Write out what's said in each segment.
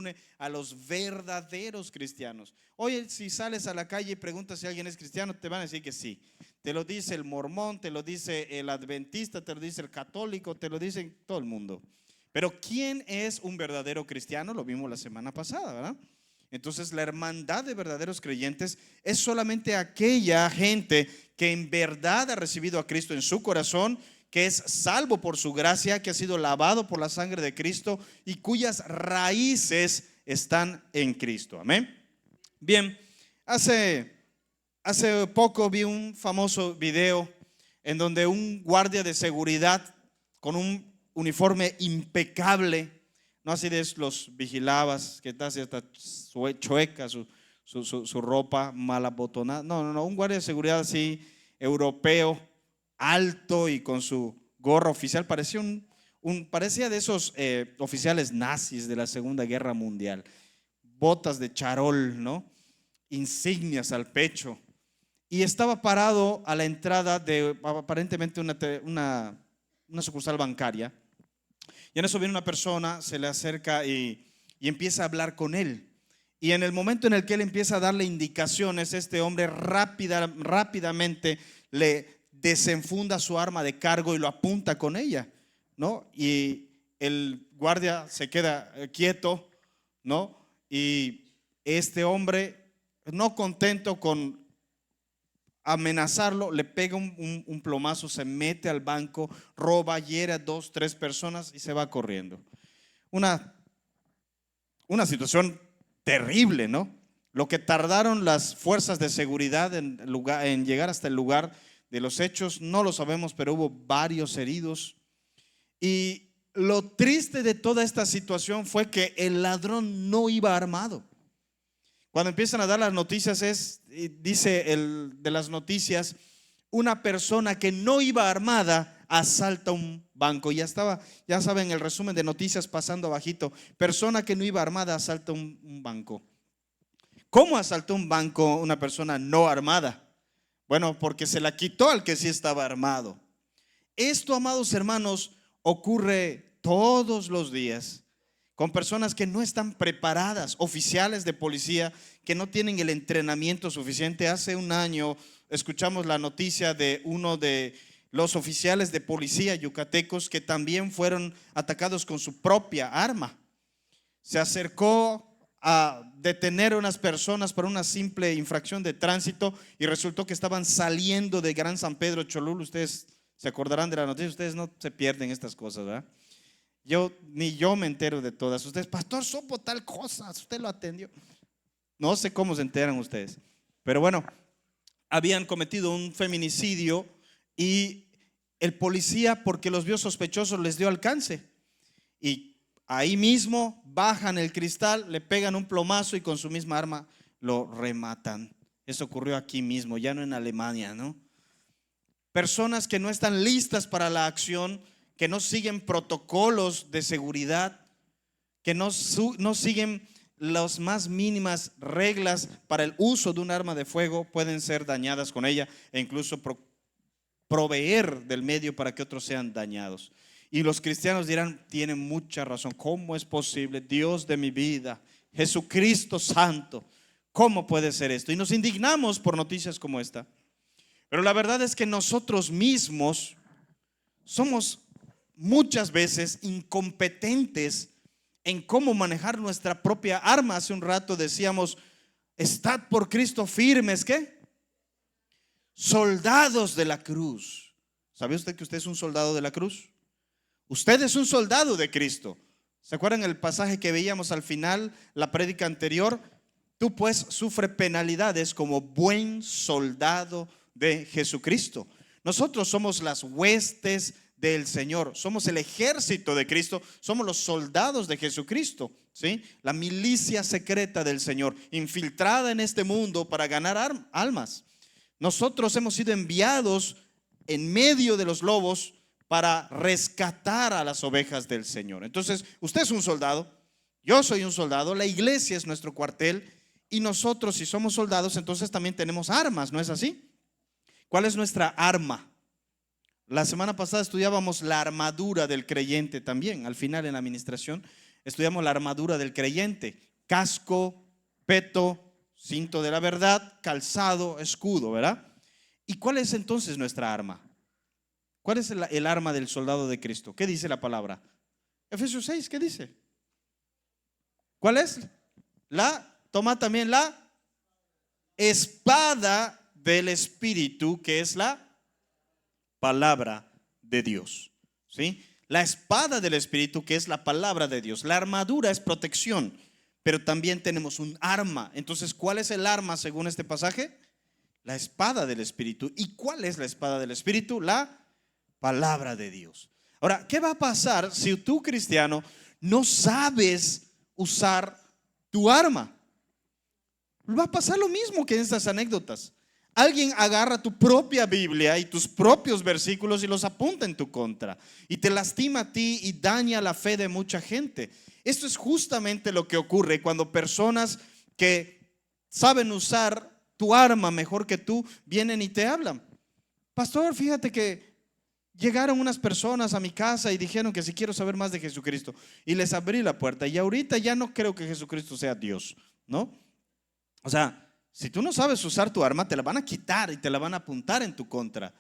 une a los verdaderos cristianos. Hoy si sales a la calle y preguntas si alguien es cristiano, te van a decir que sí. Te lo dice el mormón, te lo dice el adventista, te lo dice el católico, te lo dice todo el mundo. Pero ¿quién es un verdadero cristiano? Lo vimos la semana pasada, ¿verdad? Entonces la hermandad de verdaderos creyentes es solamente aquella gente que en verdad ha recibido a Cristo en su corazón, que es salvo por su gracia, que ha sido lavado por la sangre de Cristo y cuyas raíces están en Cristo. Amén. Bien, hace poco vi un famoso video en donde un guardia de seguridad con un uniforme impecable, no así de los vigilabas que está así hasta chueca su ropa mal abotonada, no, un guardia de seguridad así europeo, alto y con su gorra oficial, parecía de esos oficiales nazis de la Segunda Guerra Mundial, botas de charol, ¿no? Insignias al pecho, y estaba parado a la entrada de aparentemente una sucursal bancaria. Y en eso viene una persona, se le acerca y empieza a hablar con él. Y en el momento en el que él empieza a darle indicaciones, este hombre rápidamente le desenfunda su arma de cargo y lo apunta con ella, ¿no? Y el guardia se queda quieto, ¿no? Y este hombre, no contento con amenazarlo, le pega un plomazo, se mete al banco, roba, hiere a 2, 3 personas y se va corriendo. Una situación terrible, ¿no? Lo que tardaron las fuerzas de seguridad en llegar hasta el lugar de los hechos, no lo sabemos, pero hubo varios heridos. Y lo triste de toda esta situación fue que el ladrón no iba armado. Cuando empiezan a dar las noticias, dice el de las noticias, una persona que no iba armada asalta un banco. Ya saben el resumen de noticias pasando abajito. Persona que no iba armada asalta un banco. ¿Cómo asaltó un banco una persona no armada? Bueno, porque se la quitó al que sí estaba armado. Esto, amados hermanos, ocurre todos los días con personas que no están preparadas, oficiales de policía que no tienen el entrenamiento suficiente. Hace un año escuchamos la noticia de uno de los oficiales de policía yucatecos que también fueron atacados con su propia arma. Se acercó a detener a unas personas por una simple infracción de tránsito y resultó que estaban saliendo de Gran San Pedro Cholula. Ustedes se acordarán de la noticia, ustedes no se pierden estas cosas, ¿verdad? Ni yo me entero de todas. Ustedes, pastor, supo tal cosa, usted lo atendió. No sé cómo se enteran ustedes, pero bueno, habían cometido un feminicidio y el policía, porque los vio sospechosos, les dio alcance y ahí mismo bajan el cristal, le pegan un plomazo y con su misma arma lo rematan. Eso ocurrió aquí mismo, ya no en Alemania, ¿no? Personas que no están listas para la acción, que no siguen protocolos de seguridad, que no siguen las más mínimas reglas para el uso de un arma de fuego, pueden ser dañadas con ella e incluso proveer del medio para que otros sean dañados. Y los cristianos dirán, tienen mucha razón, ¿cómo es posible? Dios de mi vida, Jesucristo Santo, ¿cómo puede ser esto? Y nos indignamos por noticias como esta. Pero la verdad es que nosotros mismos somos muchas veces incompetentes en cómo manejar nuestra propia arma. Hace un rato decíamos, estad por Cristo firmes, ¿qué? Soldados de la cruz. ¿Sabe usted que usted es un soldado de la cruz? Usted es un soldado de Cristo. ¿Se acuerdan el pasaje que veíamos al final, la prédica anterior? Tú pues sufre penalidades como buen soldado de Jesucristo. Nosotros somos las huestes del Señor, somos el ejército de Cristo, somos los soldados de Jesucristo, ¿sí? La milicia secreta del Señor, infiltrada en este mundo para ganar almas. Nosotros hemos sido enviados en medio de los lobos para rescatar a las ovejas del Señor. Entonces, usted es un soldado, yo soy un soldado, la iglesia es nuestro cuartel y nosotros, si somos soldados, entonces también tenemos armas, ¿no es así? ¿Cuál es nuestra arma? La semana pasada estudiábamos la armadura del creyente también, al final en la administración. Estudiamos la armadura del creyente: casco, peto, cinto de la verdad, calzado, escudo, ¿verdad? ¿Y cuál es entonces nuestra arma? ¿Cuál es el arma del soldado de Cristo? ¿Qué dice la palabra? Efesios 6, ¿qué dice? ¿Cuál es? Toma también la espada del Espíritu, que es la palabra de Dios. ¿Sí? La espada del Espíritu, que es la palabra de Dios. La armadura es protección, pero también tenemos un arma. Entonces, ¿cuál es el arma según este pasaje? La espada del Espíritu. ¿Y cuál es la espada del Espíritu? La palabra de Dios. Ahora, ¿qué va a pasar si tú, cristiano, no sabes usar tu arma? Va a pasar lo mismo que en estas anécdotas. Alguien agarra tu propia Biblia y tus propios versículos y los apunta en tu contra, y te lastima a ti y daña la fe de mucha gente. Esto es justamente lo que ocurre cuando personas que saben usar tu arma mejor que tú vienen y te hablan. Pastor, fíjate que llegaron unas personas a mi casa y dijeron que si quiero saber más de Jesucristo, y les abrí la puerta, y ahorita ya no creo que Jesucristo sea Dios, ¿no? O sea, si tú no sabes usar tu arma, te la van a quitar y te la van a apuntar en tu contra,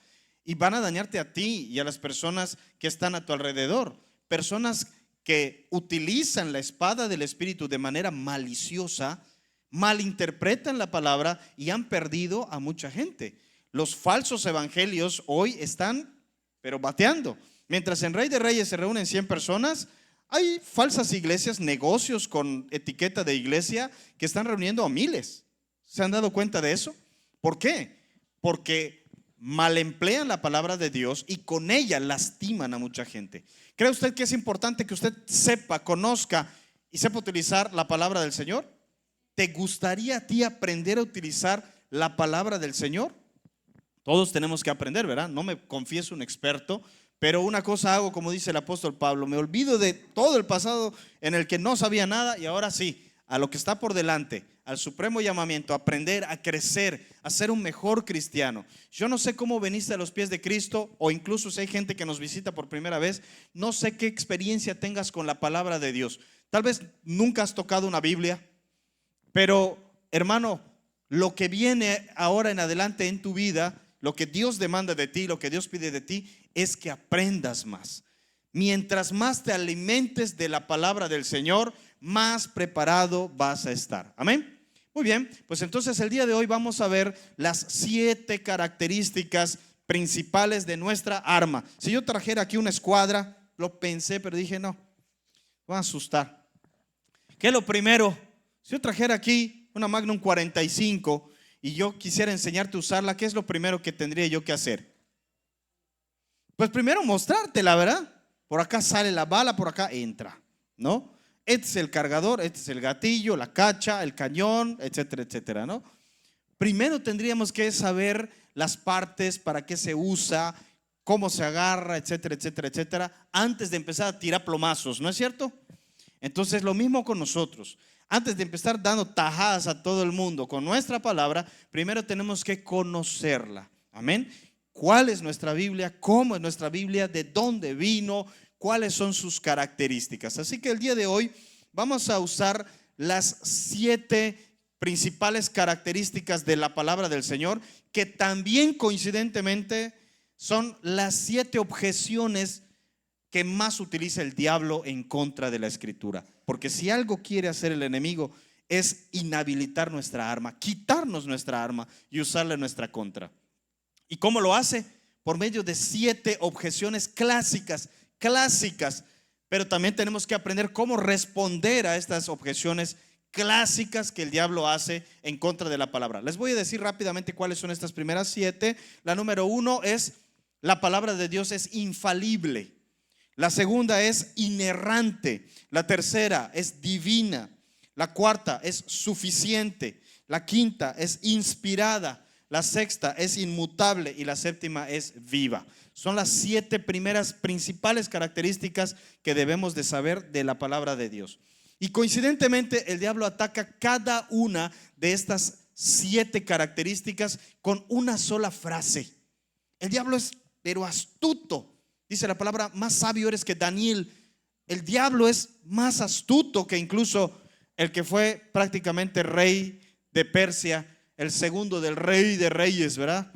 y van a dañarte a ti y a las personas que están a tu alrededor. Personas que utilizan la espada del Espíritu de manera maliciosa, malinterpretan la palabra y han perdido a mucha gente. Los falsos evangelios hoy están pero bateando. Mientras en Rey de Reyes se reúnen 100 personas, hay falsas iglesias, negocios con etiqueta de iglesia que están reuniendo a miles. ¿Se han dado cuenta de eso? ¿Por qué? Porque mal emplean la palabra de Dios y con ella lastiman a mucha gente. ¿Cree usted que es importante que usted sepa, conozca y sepa utilizar la palabra del Señor? ¿Te gustaría a ti aprender a utilizar la palabra del Señor? Todos tenemos que aprender, ¿verdad? No me confieso un experto, pero una cosa hago, como dice el apóstol Pablo: me olvido de todo el pasado en el que no sabía nada, y ahora sí, a lo que está por delante, al supremo llamamiento, a aprender, a crecer, a ser un mejor cristiano. Yo no sé cómo veniste a los pies de Cristo, o incluso si hay gente que nos visita por primera vez, no sé qué experiencia tengas con la palabra de Dios. Tal vez nunca has tocado una Biblia, pero hermano, lo que viene ahora en adelante en tu vida, lo que Dios demanda de ti, lo que Dios pide de ti, es que aprendas más. Mientras más te alimentes de la palabra del Señor, más preparado vas a estar. Amén. Muy bien, pues entonces el día de hoy vamos a ver las 7 características principales de nuestra arma. Si yo trajera aquí una escuadra, lo pensé, pero dije no, voy a asustar. ¿Qué es lo primero? Si yo trajera aquí una Magnum 45 y yo quisiera enseñarte a usarla, ¿qué es lo primero que tendría yo que hacer? Pues primero mostrártela, ¿verdad? Por acá sale la bala, por acá entra, ¿no? Este es el cargador, este es el gatillo, la cacha, el cañón, etcétera, etcétera, ¿no? Primero tendríamos que saber las partes, para qué se usa, cómo se agarra, etcétera, etcétera, etcétera, antes de empezar a tirar plomazos, ¿no es cierto? Entonces lo mismo con nosotros. Antes de empezar dando tajadas a todo el mundo con nuestra palabra, primero tenemos que conocerla. Amén. ¿Cuál es nuestra Biblia? ¿Cómo es nuestra Biblia? ¿De dónde vino? ¿Cuáles son sus características? Así que el día de hoy vamos a usar las 7 principales características de la palabra del Señor, que también coincidentemente son las 7 objeciones que más utiliza el diablo en contra de la Escritura. Porque si algo quiere hacer el enemigo es inhabilitar nuestra arma, quitarnos nuestra arma y usarla en nuestra contra. ¿Y cómo lo hace? Por medio de 7 objeciones clásicas, pero también tenemos que aprender cómo responder a estas objeciones clásicas que el diablo hace en contra de la palabra. Les voy a decir rápidamente cuáles son estas primeras 7. La número 1 es: la palabra de Dios es infalible. La segunda es inerrante. La tercera es divina. La cuarta es suficiente. La quinta es inspirada. La sexta es inmutable. Y la séptima es viva. Son las 7 primeras principales características que debemos de saber de la palabra de Dios. Y coincidentemente el diablo ataca cada una de estas 7 características con una sola frase. El diablo es pero astuto. Dice la palabra: más sabio eres que Daniel. El diablo es más astuto que incluso el que fue prácticamente rey de Persia, el segundo del rey de reyes, ¿verdad?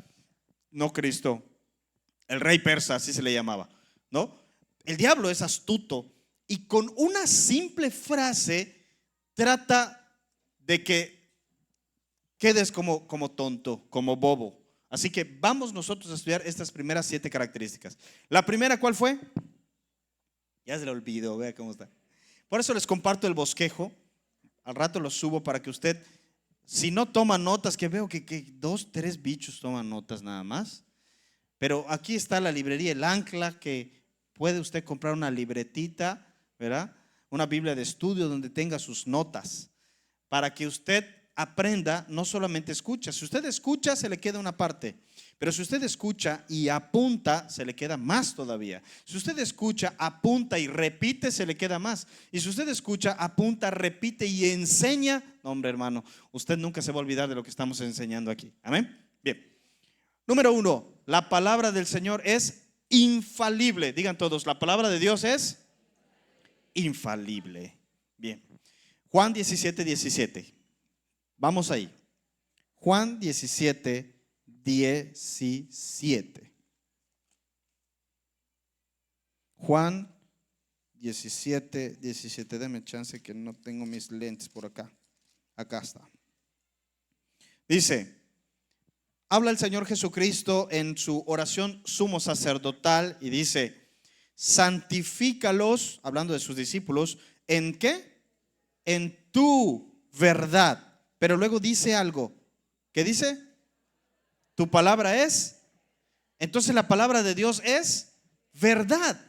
No Cristo, el rey persa, así se le llamaba, ¿no? El diablo es astuto y con una simple frase trata de que quedes como tonto, como bobo. Así que vamos nosotros a estudiar estas primeras 7 características. La primera, ¿cuál fue? Ya se le olvidó, vea cómo está. Por eso les comparto el bosquejo. Al rato lo subo para que usted, si no toma notas, que veo que 2, 3 bichos toman notas nada más. Pero aquí está la librería El Ancla, que puede usted comprar una libretita, ¿verdad? Una Biblia de estudio donde tenga sus notas, para que usted aprenda, no solamente escucha. Si usted escucha, se le queda una parte. Pero si usted escucha y apunta, se le queda más todavía. Si usted escucha, apunta y repite, se le queda más. Y si usted escucha, apunta, repite y enseña, no, hombre, hermano, usted nunca se va a olvidar de lo que estamos enseñando aquí. Amén. Bien. Número 1, la palabra del Señor es infalible. Digan todos, la palabra de Dios es infalible. Bien. Juan 17, 17. Vamos ahí. Juan 17, 17. Juan 17, 17. Deme chance que no tengo mis lentes por acá. Acá está. Dice, habla el Señor Jesucristo en su oración sumo sacerdotal y dice, santifícalos, hablando de sus discípulos, ¿en qué? En tu verdad. Pero luego dice algo. ¿Qué dice? Tu palabra es. Entonces la palabra de Dios es verdad.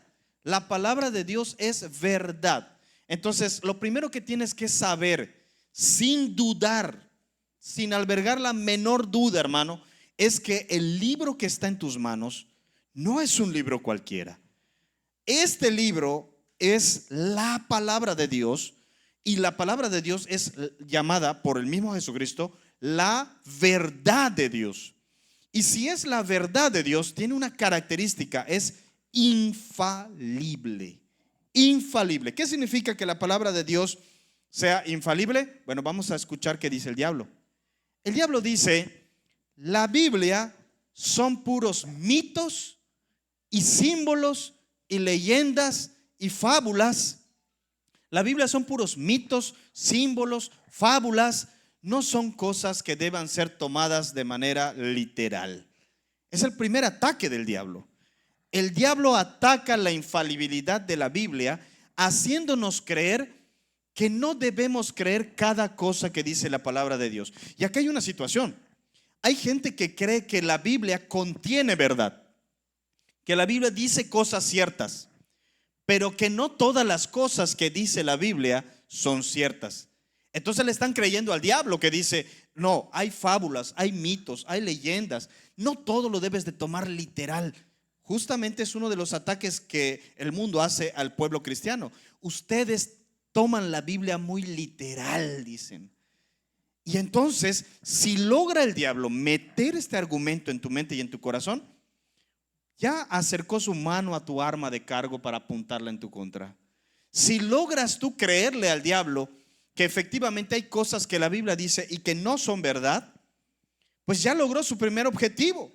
La palabra de Dios es verdad. Entonces lo primero que tienes que saber, sin dudar, sin albergar la menor duda, hermano, es que el libro que está en tus manos no es un libro cualquiera. Este libro es la palabra de Dios. Y la palabra de Dios es llamada por el mismo Jesucristo la verdad de Dios. Y si es la verdad de Dios, tiene una característica, es infalible. Infalible. ¿Qué significa que la palabra de Dios sea infalible? Bueno, vamos a escuchar qué dice el diablo. El diablo dice, la Biblia son puros mitos y símbolos y leyendas y fábulas. La Biblia son puros mitos, símbolos, fábulas, no son cosas que deban ser tomadas de manera literal. Es el primer ataque del diablo. El diablo ataca la infalibilidad de la Biblia, haciéndonos creer que no debemos creer cada cosa que dice la palabra de Dios. Y acá hay una situación. Hay gente que cree que la Biblia contiene verdad, que la Biblia dice cosas ciertas, pero que no todas las cosas que dice la Biblia son ciertas. Entonces le están creyendo al diablo que dice, no, hay fábulas, hay mitos, hay leyendas, no todo lo debes de tomar literal. Justamente es uno de los ataques que el mundo hace al pueblo cristiano. Ustedes toman la Biblia muy literal, dicen. Y entonces, si logra el diablo meter este argumento en tu mente y en tu corazón, ya acercó su mano a tu arma de cargo para apuntarla en tu contra. Si logras tú creerle al diablo que efectivamente hay cosas que la Biblia dice y que no son verdad, pues ya logró su primer objetivo.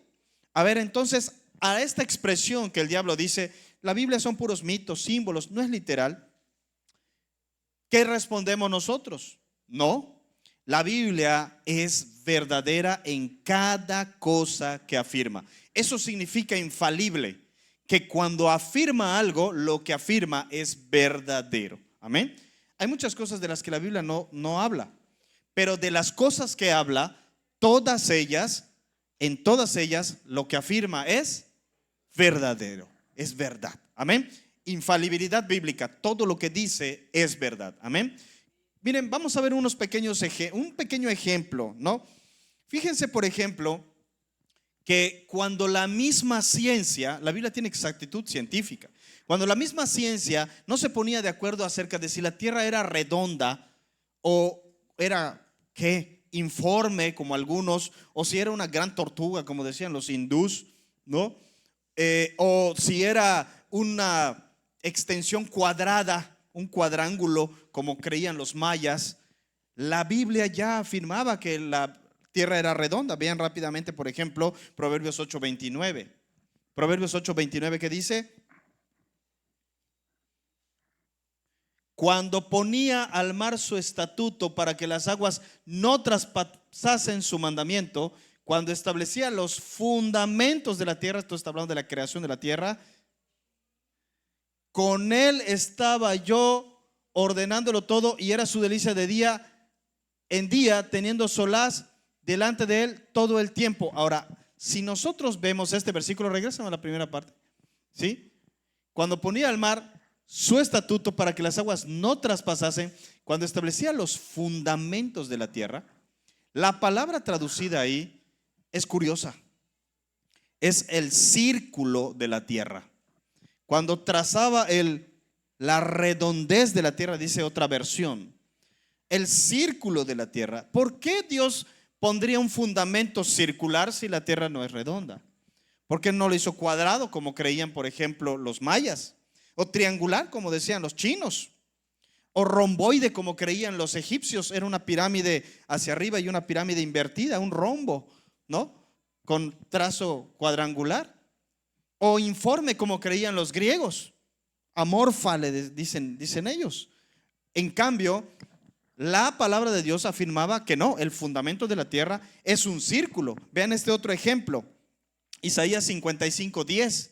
A ver, entonces, a esta expresión que el diablo dice, la Biblia son puros mitos, símbolos, no es literal, ¿qué respondemos nosotros? No, la Biblia es verdadera en cada cosa que afirma. Eso significa infalible, que cuando afirma algo, lo que afirma es verdadero. Amén. Hay muchas cosas de las que la Biblia no habla, pero de las cosas que habla, todas ellas, en todas ellas, lo que afirma es verdadero, es verdad. Amén. Infalibilidad bíblica, todo lo que dice es verdad. Amén. Miren, vamos a ver un pequeño ejemplo, ¿no? Fíjense, por ejemplo, que cuando la misma ciencia, la Biblia tiene exactitud científica, cuando la misma ciencia no se ponía de acuerdo acerca de si la tierra era redonda o era, ¿qué? Informe como algunos, o si era una gran tortuga como decían los hindús, ¿no? O si era una extensión cuadrada, un cuadrángulo como creían los mayas. La Biblia ya afirmaba que la tierra era redonda. Vean rápidamente, por ejemplo, Proverbios 8:29. Proverbios 8:29, ¿qué dice? Cuando ponía al mar su estatuto para que las aguas no traspasasen su mandamiento, cuando establecía los fundamentos de la tierra, esto está hablando de la creación de la tierra, con él estaba yo ordenándolo todo y era su delicia de día en día, teniendo solaz delante de él todo el tiempo. Ahora, si nosotros vemos este versículo, regresamos a la primera parte, ¿sí? Cuando ponía al mar su estatuto para que las aguas no traspasasen, cuando establecía los fundamentos de la tierra, la palabra traducida ahí es curiosa. Es el círculo de la tierra. Cuando trazaba la redondez de la tierra, dice otra versión, el círculo de la tierra. ¿Por qué Dios pondría un fundamento circular si la tierra no es redonda? ¿Por qué no lo hizo cuadrado como creían, por ejemplo, los mayas? O triangular como decían los chinos, o romboide como creían los egipcios. Era una pirámide hacia arriba y una pirámide invertida, un rombo, ¿no? Con trazo cuadrangular. O informe como creían los griegos, amorfa le dicen ellos. En cambio, la palabra de Dios afirmaba que no, el fundamento de la tierra es un círculo. Vean este otro ejemplo, Isaías 55:10.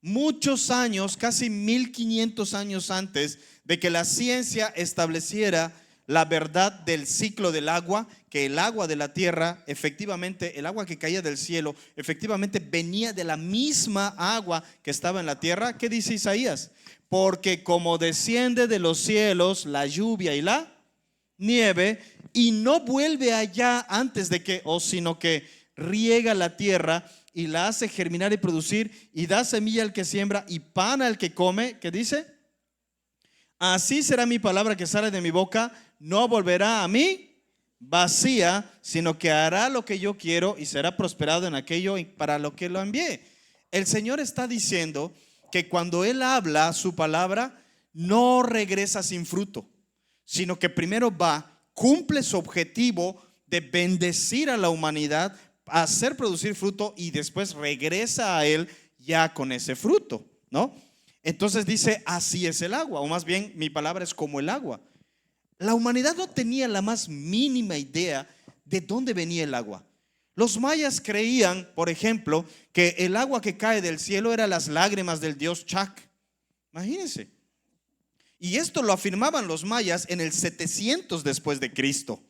Muchos años, casi 1500 años antes de que la ciencia estableciera la verdad del ciclo del agua, que el agua de la tierra, efectivamente, el agua que caía del cielo, efectivamente venía de la misma agua que estaba en la tierra. ¿Qué dice Isaías? Porque como desciende de los cielos la lluvia y la nieve, y no vuelve allá antes de que, sino que riega la tierra y la hace germinar y producir, y da semilla al que siembra y pan al que come. ¿Qué dice? Así será mi palabra que sale de mi boca, no volverá a mí vacía, sino que hará lo que yo quiero y será prosperado en aquello para lo que lo envié. El Señor está diciendo que cuando Él habla su palabra, no regresa sin fruto, sino que primero va, cumple su objetivo de bendecir a la humanidad, hacer producir fruto, y después regresa a Él ya con ese fruto, ¿no? Entonces dice, así es el agua, o más bien mi palabra es como el agua. La humanidad no tenía la más mínima idea de dónde venía el agua. Los mayas creían, por ejemplo, que el agua que cae del cielo era las lágrimas del dios Chac. Imagínense. Y esto lo afirmaban los mayas en el 700 después de Cristo.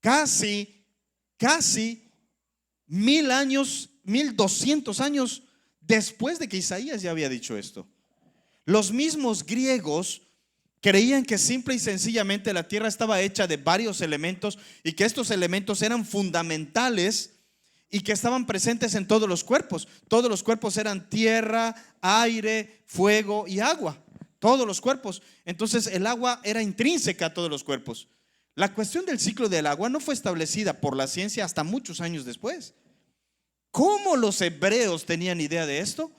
Casi 1000 años, 1200 años después de que Isaías ya había dicho esto. Los mismos griegos creían que simple y sencillamente la tierra estaba hecha de varios elementos y que estos elementos eran fundamentales y que estaban presentes en todos los cuerpos. Todos los cuerpos eran tierra, aire, fuego y agua. Todos los cuerpos. Entonces el agua era intrínseca a todos los cuerpos. La cuestión del ciclo del agua no fue establecida por la ciencia hasta muchos años después. ¿Cómo los hebreos tenían idea de esto?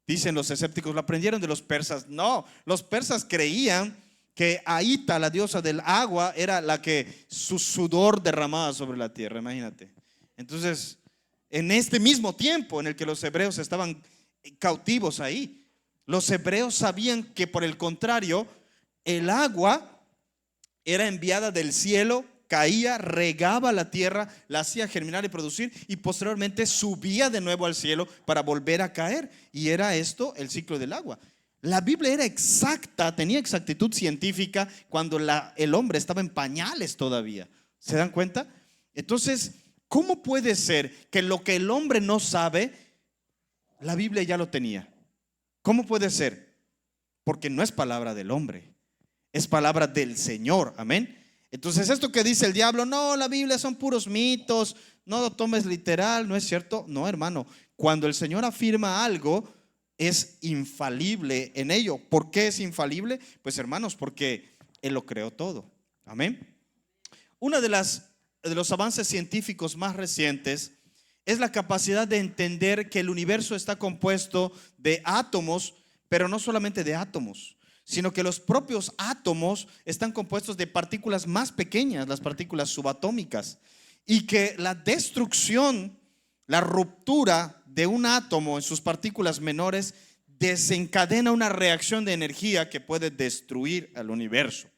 Dicen los escépticos, lo aprendieron de los persas. No, los persas creían que Aita, la diosa del agua, era la que su sudor derramaba sobre la tierra, imagínate. Entonces, en este mismo tiempo en el que los hebreos estaban cautivos ahí, los hebreos sabían que, por el contrario, el agua era enviada del cielo, caía, regaba la tierra, la hacía germinar y producir, y posteriormente subía de nuevo al cielo para volver a caer. Y era esto el ciclo del agua. La Biblia era exacta, tenía exactitud científica cuando el hombre estaba en pañales todavía. ¿Se dan cuenta? Entonces, ¿cómo puede ser que lo que el hombre no sabe, la Biblia ya lo tenía? ¿Cómo puede ser? Porque no es palabra del hombre, es palabra del Señor. Amén. Entonces esto que dice el diablo, no, la Biblia son puros mitos, no lo tomes literal, no es cierto. No, hermano, cuando el Señor afirma algo, es infalible en ello. ¿Por qué es infalible? Pues, hermanos, porque Él lo creó todo. Amén. Uno de los avances científicos más recientes es la capacidad de entender que el universo está compuesto de átomos, pero no solamente de átomos, sino que los propios átomos están compuestos de partículas más pequeñas, las partículas subatómicas, y que la destrucción, la ruptura de un átomo en sus partículas menores desencadena una reacción de energía que puede destruir al universo.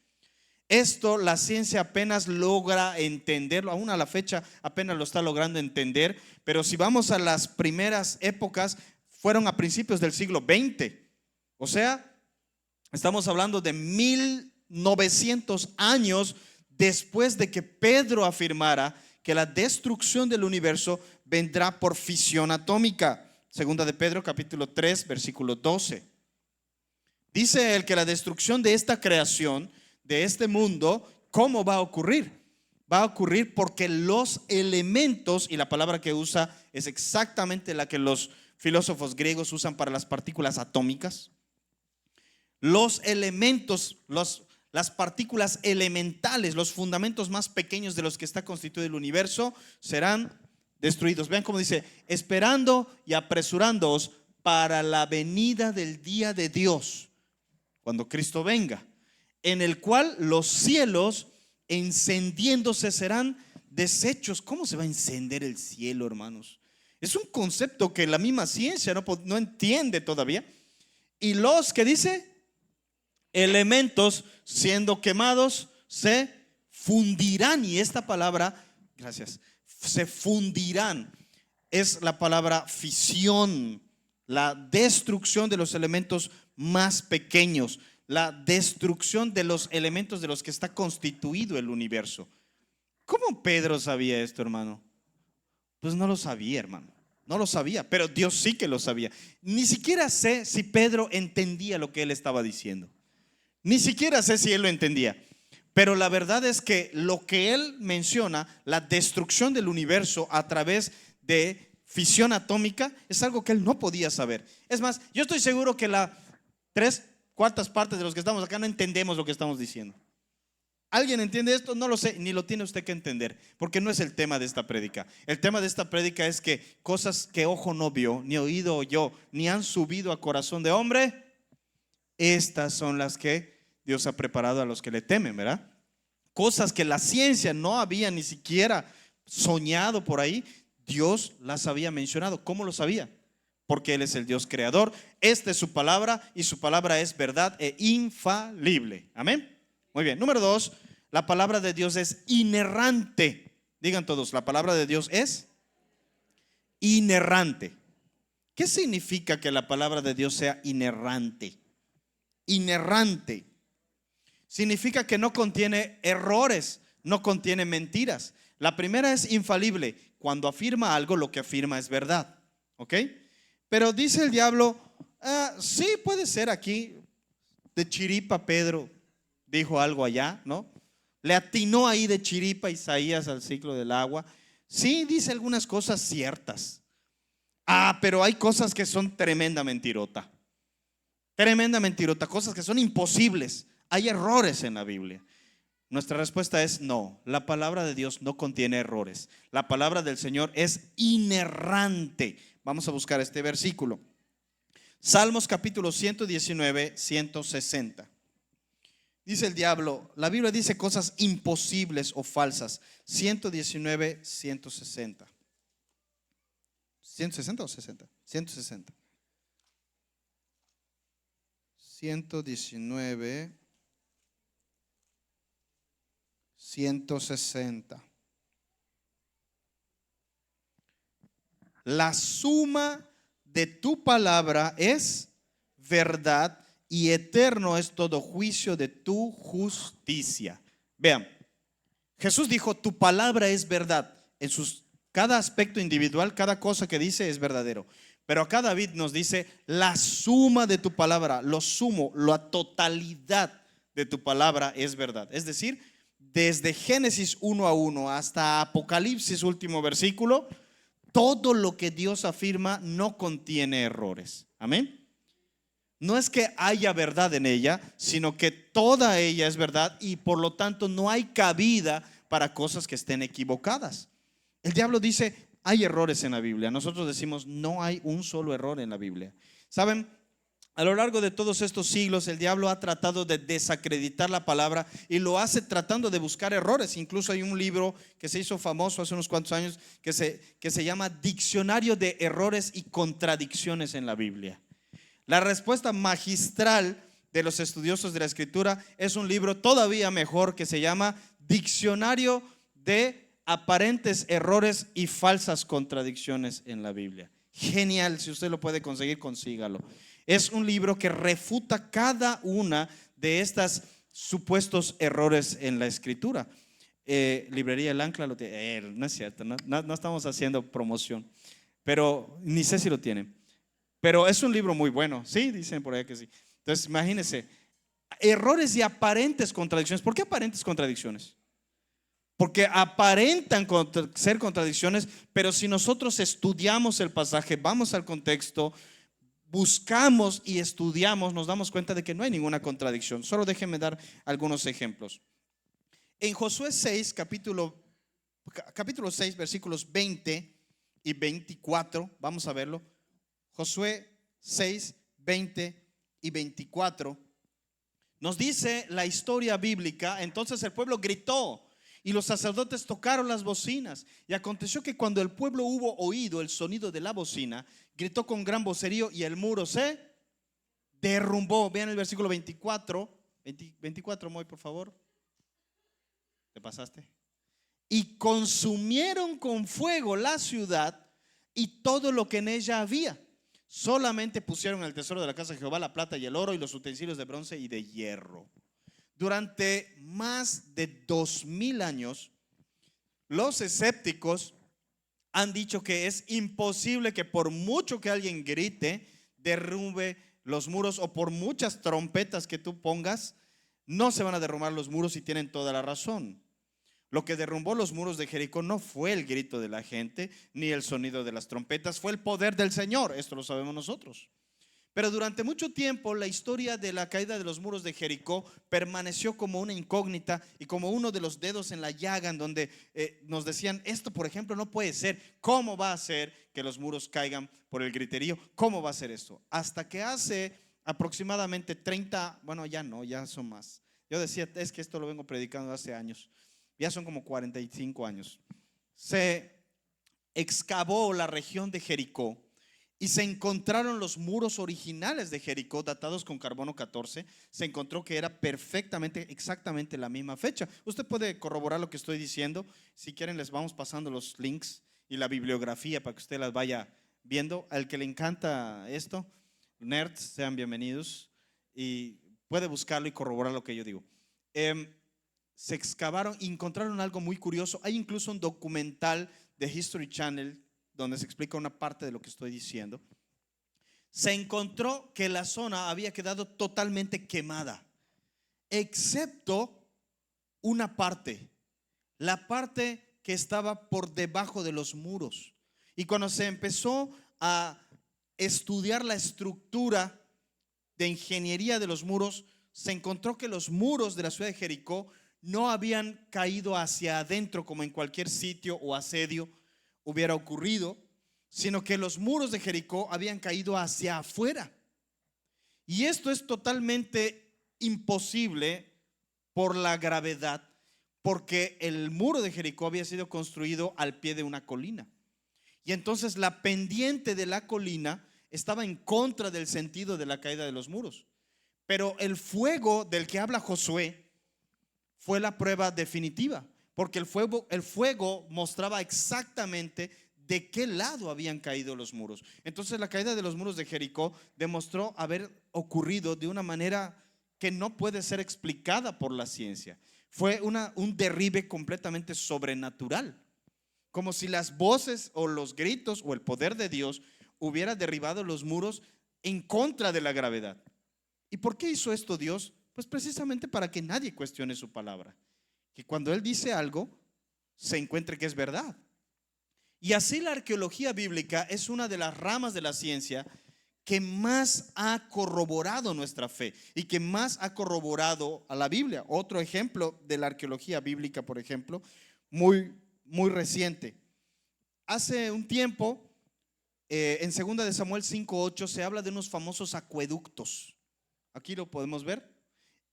Esto la ciencia apenas logra entenderlo, aún a la fecha apenas lo está logrando entender, pero si vamos a las primeras épocas, fueron a principios del siglo XX, o sea, estamos hablando de 1900 años después de que Pedro afirmara que la destrucción del universo vendrá por fisión atómica. Segunda de Pedro capítulo 3 versículo 12. Dice él que la destrucción de esta creación, de este mundo, ¿cómo va a ocurrir? Va a ocurrir porque los elementos, y la palabra que usa es exactamente la que los filósofos griegos usan para las partículas atómicas. Los elementos, las partículas elementales, los fundamentos más pequeños de los que está constituido el universo serán destruidos. Vean cómo dice: esperando y apresurándoos para la venida del día de Dios, cuando Cristo venga, en el cual los cielos encendiéndose serán deshechos. ¿Cómo se va a encender el cielo, hermanos? Es un concepto que la misma ciencia no entiende todavía. Y los que dice, elementos siendo quemados se fundirán. Y esta palabra, gracias, se fundirán, es la palabra fisión, la destrucción de los elementos más pequeños, la destrucción de los elementos de los que está constituido el universo. ¿Cómo Pedro sabía esto, hermano? Pues no lo sabía, hermano, no lo sabía, pero Dios sí que lo sabía. Ni siquiera sé si Pedro entendía lo que él estaba diciendo, ni siquiera sé si él lo entendía. Pero la verdad es que lo que él menciona, la destrucción del universo a través de fisión atómica, es algo que él no podía saber. Es más, yo estoy seguro que la 3/4 partes de los que estamos acá no entendemos lo que estamos diciendo. ¿Alguien entiende esto? No lo sé, ni lo tiene usted que entender, porque no es el tema de esta prédica. El tema de esta prédica es que cosas que ojo no vio, ni oído oyó, ni han subido a corazón de hombre, estas son las que Dios ha preparado a los que le temen, ¿verdad? Cosas que la ciencia no había ni siquiera soñado por ahí, Dios las había mencionado. ¿Cómo lo sabía? Porque Él es el Dios creador. Esta es su palabra y su palabra es verdad e infalible. Amén. Muy bien. Número 2, la palabra de Dios es inerrante. Digan todos, la palabra de Dios es inerrante. ¿Qué significa que la palabra de Dios sea inerrante? Inerrante significa que no contiene errores, no contiene mentiras. La primera es infalible. Cuando afirma algo, lo que afirma es verdad. ¿Ok? Pero dice el diablo, sí puede ser aquí, de chiripa Pedro dijo algo allá, ¿no? Le atinó ahí de chiripa Isaías al ciclo del agua. Sí, dice algunas cosas ciertas. Pero hay cosas que son tremenda mentirota. Tremenda mentirota, cosas que son imposibles. Hay errores en la Biblia. Nuestra respuesta es no. La palabra de Dios no contiene errores. La palabra del Señor es inerrante. Vamos a buscar este versículo. Salmos capítulo 119, 160. Dice el diablo, la Biblia dice cosas imposibles o falsas. 119, 160. ¿160 o 60? 160. 119, 160. La suma de tu palabra es verdad y eterno es todo juicio de tu justicia. Vean, Jesús dijo, tu palabra es verdad. En cada aspecto individual, cada cosa que dice es verdadero. Pero acá David nos dice, la suma de tu palabra, lo sumo, la totalidad de tu palabra es verdad. Es decir, desde Génesis 1:1 hasta Apocalipsis último versículo, todo lo que Dios afirma no contiene errores. Amén. No es que haya verdad en ella, sino que toda ella es verdad y por lo tanto no hay cabida para cosas que estén equivocadas. El diablo dice, hay errores en la Biblia. Nosotros decimos, no hay un solo error en la Biblia. ¿Saben? A lo largo de todos estos siglos, el diablo ha tratado de desacreditar la palabra y lo hace tratando de buscar errores. Incluso hay un libro que se hizo famoso hace unos cuantos años que se llama Diccionario de Errores y Contradicciones en la Biblia. La respuesta magistral de los estudiosos de la Escritura es un libro todavía mejor que se llama Diccionario de Aparentes Errores y Falsas Contradicciones en la Biblia. Genial, si usted lo puede conseguir, consígalo. Es un libro que refuta cada una de estas supuestos errores en la Escritura. Librería El Ancla lo tiene. No es cierto, no estamos haciendo promoción, pero ni sé si lo tienen. Pero es un libro muy bueno, sí, dicen por ahí que sí. Entonces, imagínense, errores y aparentes contradicciones. ¿Por qué aparentes contradicciones? Porque aparentan ser contradicciones, pero si nosotros estudiamos el pasaje, vamos al contexto, buscamos y estudiamos, nos damos cuenta de que no hay ninguna contradicción. Solo déjenme dar algunos ejemplos. En Josué 6, capítulo 6, versículos 20 y 24, vamos a verlo. Josué 6, 20 y 24 nos dice la historia bíblica. Entonces el pueblo gritó y los sacerdotes tocaron las bocinas, y aconteció que cuando el pueblo hubo oído el sonido de la bocina, gritó con gran vocerío y el muro se derrumbó. Vean el versículo 24. 24, Moy, por favor. ¿Te pasaste? Y consumieron con fuego la ciudad y todo lo que en ella había. Solamente pusieron el tesoro de la casa de Jehová, la plata y el oro y los utensilios de bronce y de hierro. Durante más de 2000 años, los escépticos han dicho que es imposible que por mucho que alguien grite, derrumbe los muros, o por muchas trompetas que tú pongas, no se van a derrumbar los muros, y tienen toda la razón. Lo que derrumbó los muros de Jericó no fue el grito de la gente ni el sonido de las trompetas, fue el poder del Señor. Esto lo sabemos nosotros. Pero durante mucho tiempo la historia de la caída de los muros de Jericó permaneció como una incógnita y como uno de los dedos en la llaga, en donde nos decían, esto por ejemplo no puede ser. ¿Cómo va a ser que los muros caigan por el griterío? ¿Cómo va a ser esto? Hasta que hace aproximadamente 30, bueno, ya no, ya son más. Yo decía, es que esto lo vengo predicando hace años, ya son como 45 años. Se excavó la región de Jericó y se encontraron los muros originales de Jericó, datados con carbono 14. Se encontró que era perfectamente, exactamente la misma fecha. Usted puede corroborar lo que estoy diciendo. Si quieren, les vamos pasando los links y la bibliografía para que usted las vaya viendo. Al que le encanta esto, nerds, sean bienvenidos, y puede buscarlo y corroborar lo que yo digo. Se excavaron y encontraron algo muy curioso. Hay incluso un documental de History Channel donde se explica una parte de lo que estoy diciendo. Se encontró que la zona había quedado totalmente quemada, excepto una parte, la parte que estaba por debajo de los muros. Y cuando se empezó a estudiar la estructura de ingeniería de los muros, se encontró que los muros de la ciudad de Jericó no habían caído hacia adentro como en cualquier sitio o asedio hubiera ocurrido, sino que los muros de Jericó habían caído hacia afuera. Y esto es totalmente imposible por la gravedad, porque el muro de Jericó había sido construido al pie de una colina. Y entonces la pendiente de la colina estaba en contra del sentido de la caída de los muros. Pero el fuego del que habla Josué fue la prueba definitiva, porque el fuego mostraba exactamente de qué lado habían caído los muros. Entonces la caída de los muros de Jericó demostró haber ocurrido de una manera que no puede ser explicada por la ciencia. Fue un derribe completamente sobrenatural, como si las voces o los gritos o el poder de Dios hubiera derribado los muros en contra de la gravedad. ¿Y por qué hizo esto Dios? Pues precisamente para que nadie cuestione su palabra, que cuando Él dice algo se encuentre que es verdad. Y así la arqueología bíblica es una de las ramas de la ciencia que más ha corroborado nuestra fe y que más ha corroborado a la Biblia. Otro ejemplo de la arqueología bíblica, por ejemplo, muy reciente. Hace un tiempo En 2 de Samuel 5:8 se habla de unos famosos acueductos. Aquí lo podemos ver.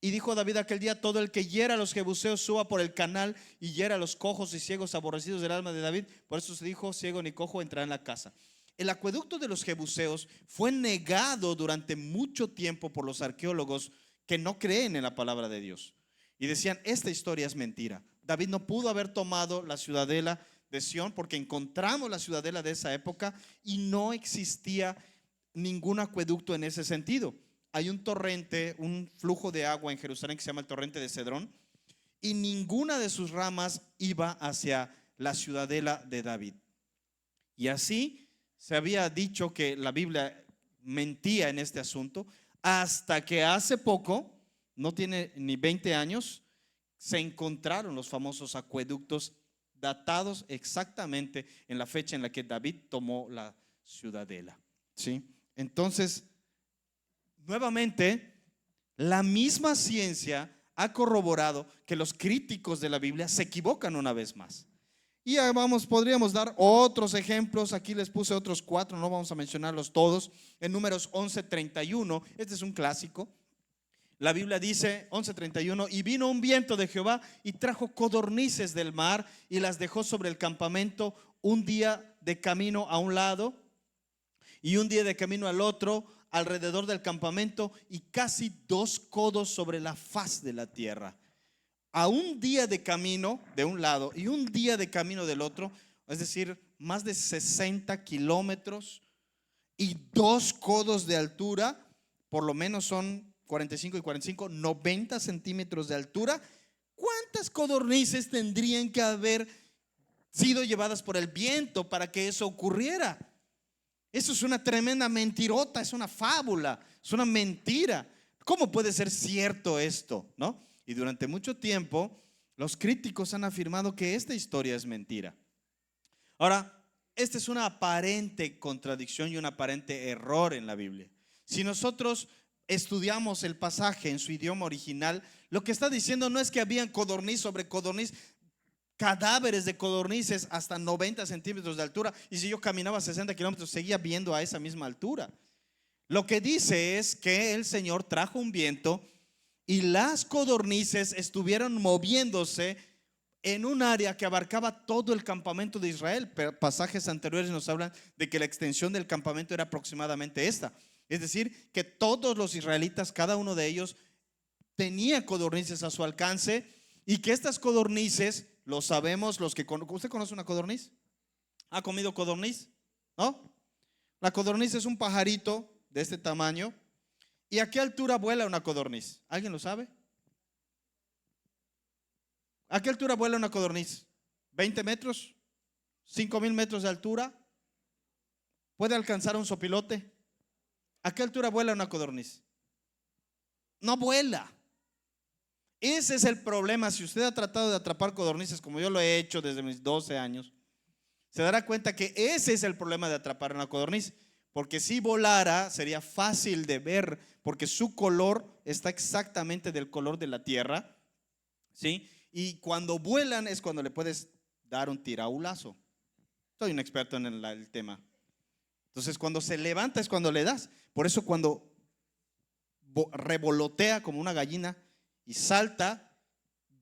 Y dijo David aquel día: todo el que hiera a los jebuseos suba por el canal y hiera a los cojos y ciegos aborrecidos del alma de David. Por eso se dijo: ciego ni cojo entrará en la casa. El acueducto de los jebuseos fue negado durante mucho tiempo por los arqueólogos que no creen en la palabra de Dios y decían: esta historia es mentira. David no pudo haber tomado la ciudadela de Sión porque encontramos la ciudadela de esa época y no existía ningún acueducto en ese sentido. Hay un torrente, un flujo de agua en Jerusalén que se llama el torrente de Cedrón, y ninguna de sus ramas iba hacia la ciudadela de David. Y así se había dicho que la Biblia mentía en este asunto, hasta que hace poco, no tiene ni 20 años, se encontraron los famosos acueductos datados exactamente en la fecha en la que David tomó la ciudadela. ¿Sí? Entonces, nuevamente, la misma ciencia ha corroborado que los críticos de la Biblia se equivocan una vez más. Y podríamos dar otros ejemplos. Aquí les puse otros 4, no vamos a mencionarlos todos. En Números 11:31, este es un clásico. La Biblia dice, 11:31: y vino un viento de Jehová y trajo codornices del mar y las dejó sobre el campamento un día de camino a un lado y un día de camino al otro, alrededor del campamento, y casi 2 codos sobre la faz de la tierra. A un día de camino de un lado y un día de camino del otro, es decir, más de 60 kilómetros y 2 codos de altura, por lo menos son 45 y 45, 90 centímetros de altura. ¿Cuántas codornices tendrían que haber sido llevadas por el viento para que eso ocurriera? Eso es una tremenda mentirota, es una fábula, es una mentira. ¿Cómo puede ser cierto esto? ¿No? Y durante mucho tiempo los críticos han afirmado que esta historia es mentira. Ahora, esta es una aparente contradicción y un aparente error en la Biblia. Si nosotros estudiamos el pasaje en su idioma original, lo que está diciendo no es que habían codorniz sobre codorniz, cadáveres de codornices hasta 90 centímetros de altura, y si yo caminaba 60 kilómetros seguía viendo a esa misma altura. Lo que dice es que el Señor trajo un viento y las codornices estuvieron moviéndose en un área que abarcaba todo el campamento de Israel. Pasajes anteriores nos hablan de que la extensión del campamento era aproximadamente esta. Es decir, que todos los israelitas, cada uno de ellos, tenía codornices a su alcance, y que estas codornices, lo sabemos, ¿usted conoce una codorniz? ¿Ha comido codorniz? ¿No? La codorniz es un pajarito de este tamaño. ¿Y a qué altura vuela una codorniz? ¿Alguien lo sabe? ¿A qué altura vuela una codorniz? ¿20 metros? ¿5,000 metros de altura? ¿Puede alcanzar un sopilote? ¿A qué altura vuela una codorniz? No vuela. Ese es el problema. Si usted ha tratado de atrapar codornices, como yo lo he hecho desde mis 12 años, se dará cuenta que ese es el problema de atrapar una codorniz. Porque si volara sería fácil de ver, porque su color está exactamente del color de la tierra, ¿sí? Y cuando vuelan es cuando le puedes dar un tiraulazo. Soy un experto en el tema. Entonces, cuando se levanta es cuando le das. Por eso, cuando revolotea como una gallina y salta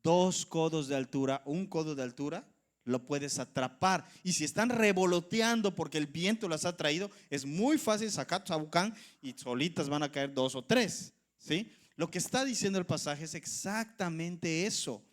2 codos de altura, 1 codo de altura, lo puedes atrapar. Y si están revoloteando porque el viento las ha traído, es muy fácil sacar chabucán y solitas van a caer 2 o 3, ¿sí? Lo que está diciendo el pasaje es exactamente eso.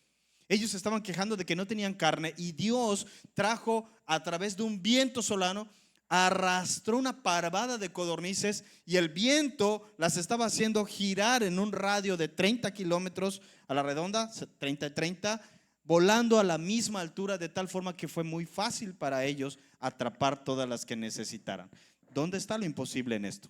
Ellos estaban quejando de que no tenían carne, y Dios trajo a través de un viento solano, arrastró una parvada de codornices, y el viento las estaba haciendo girar en un radio de 30 kilómetros a la redonda, 30 y 30, volando a la misma altura, de tal forma que fue muy fácil para ellos atrapar todas las que necesitaran. ¿Dónde está lo imposible en esto?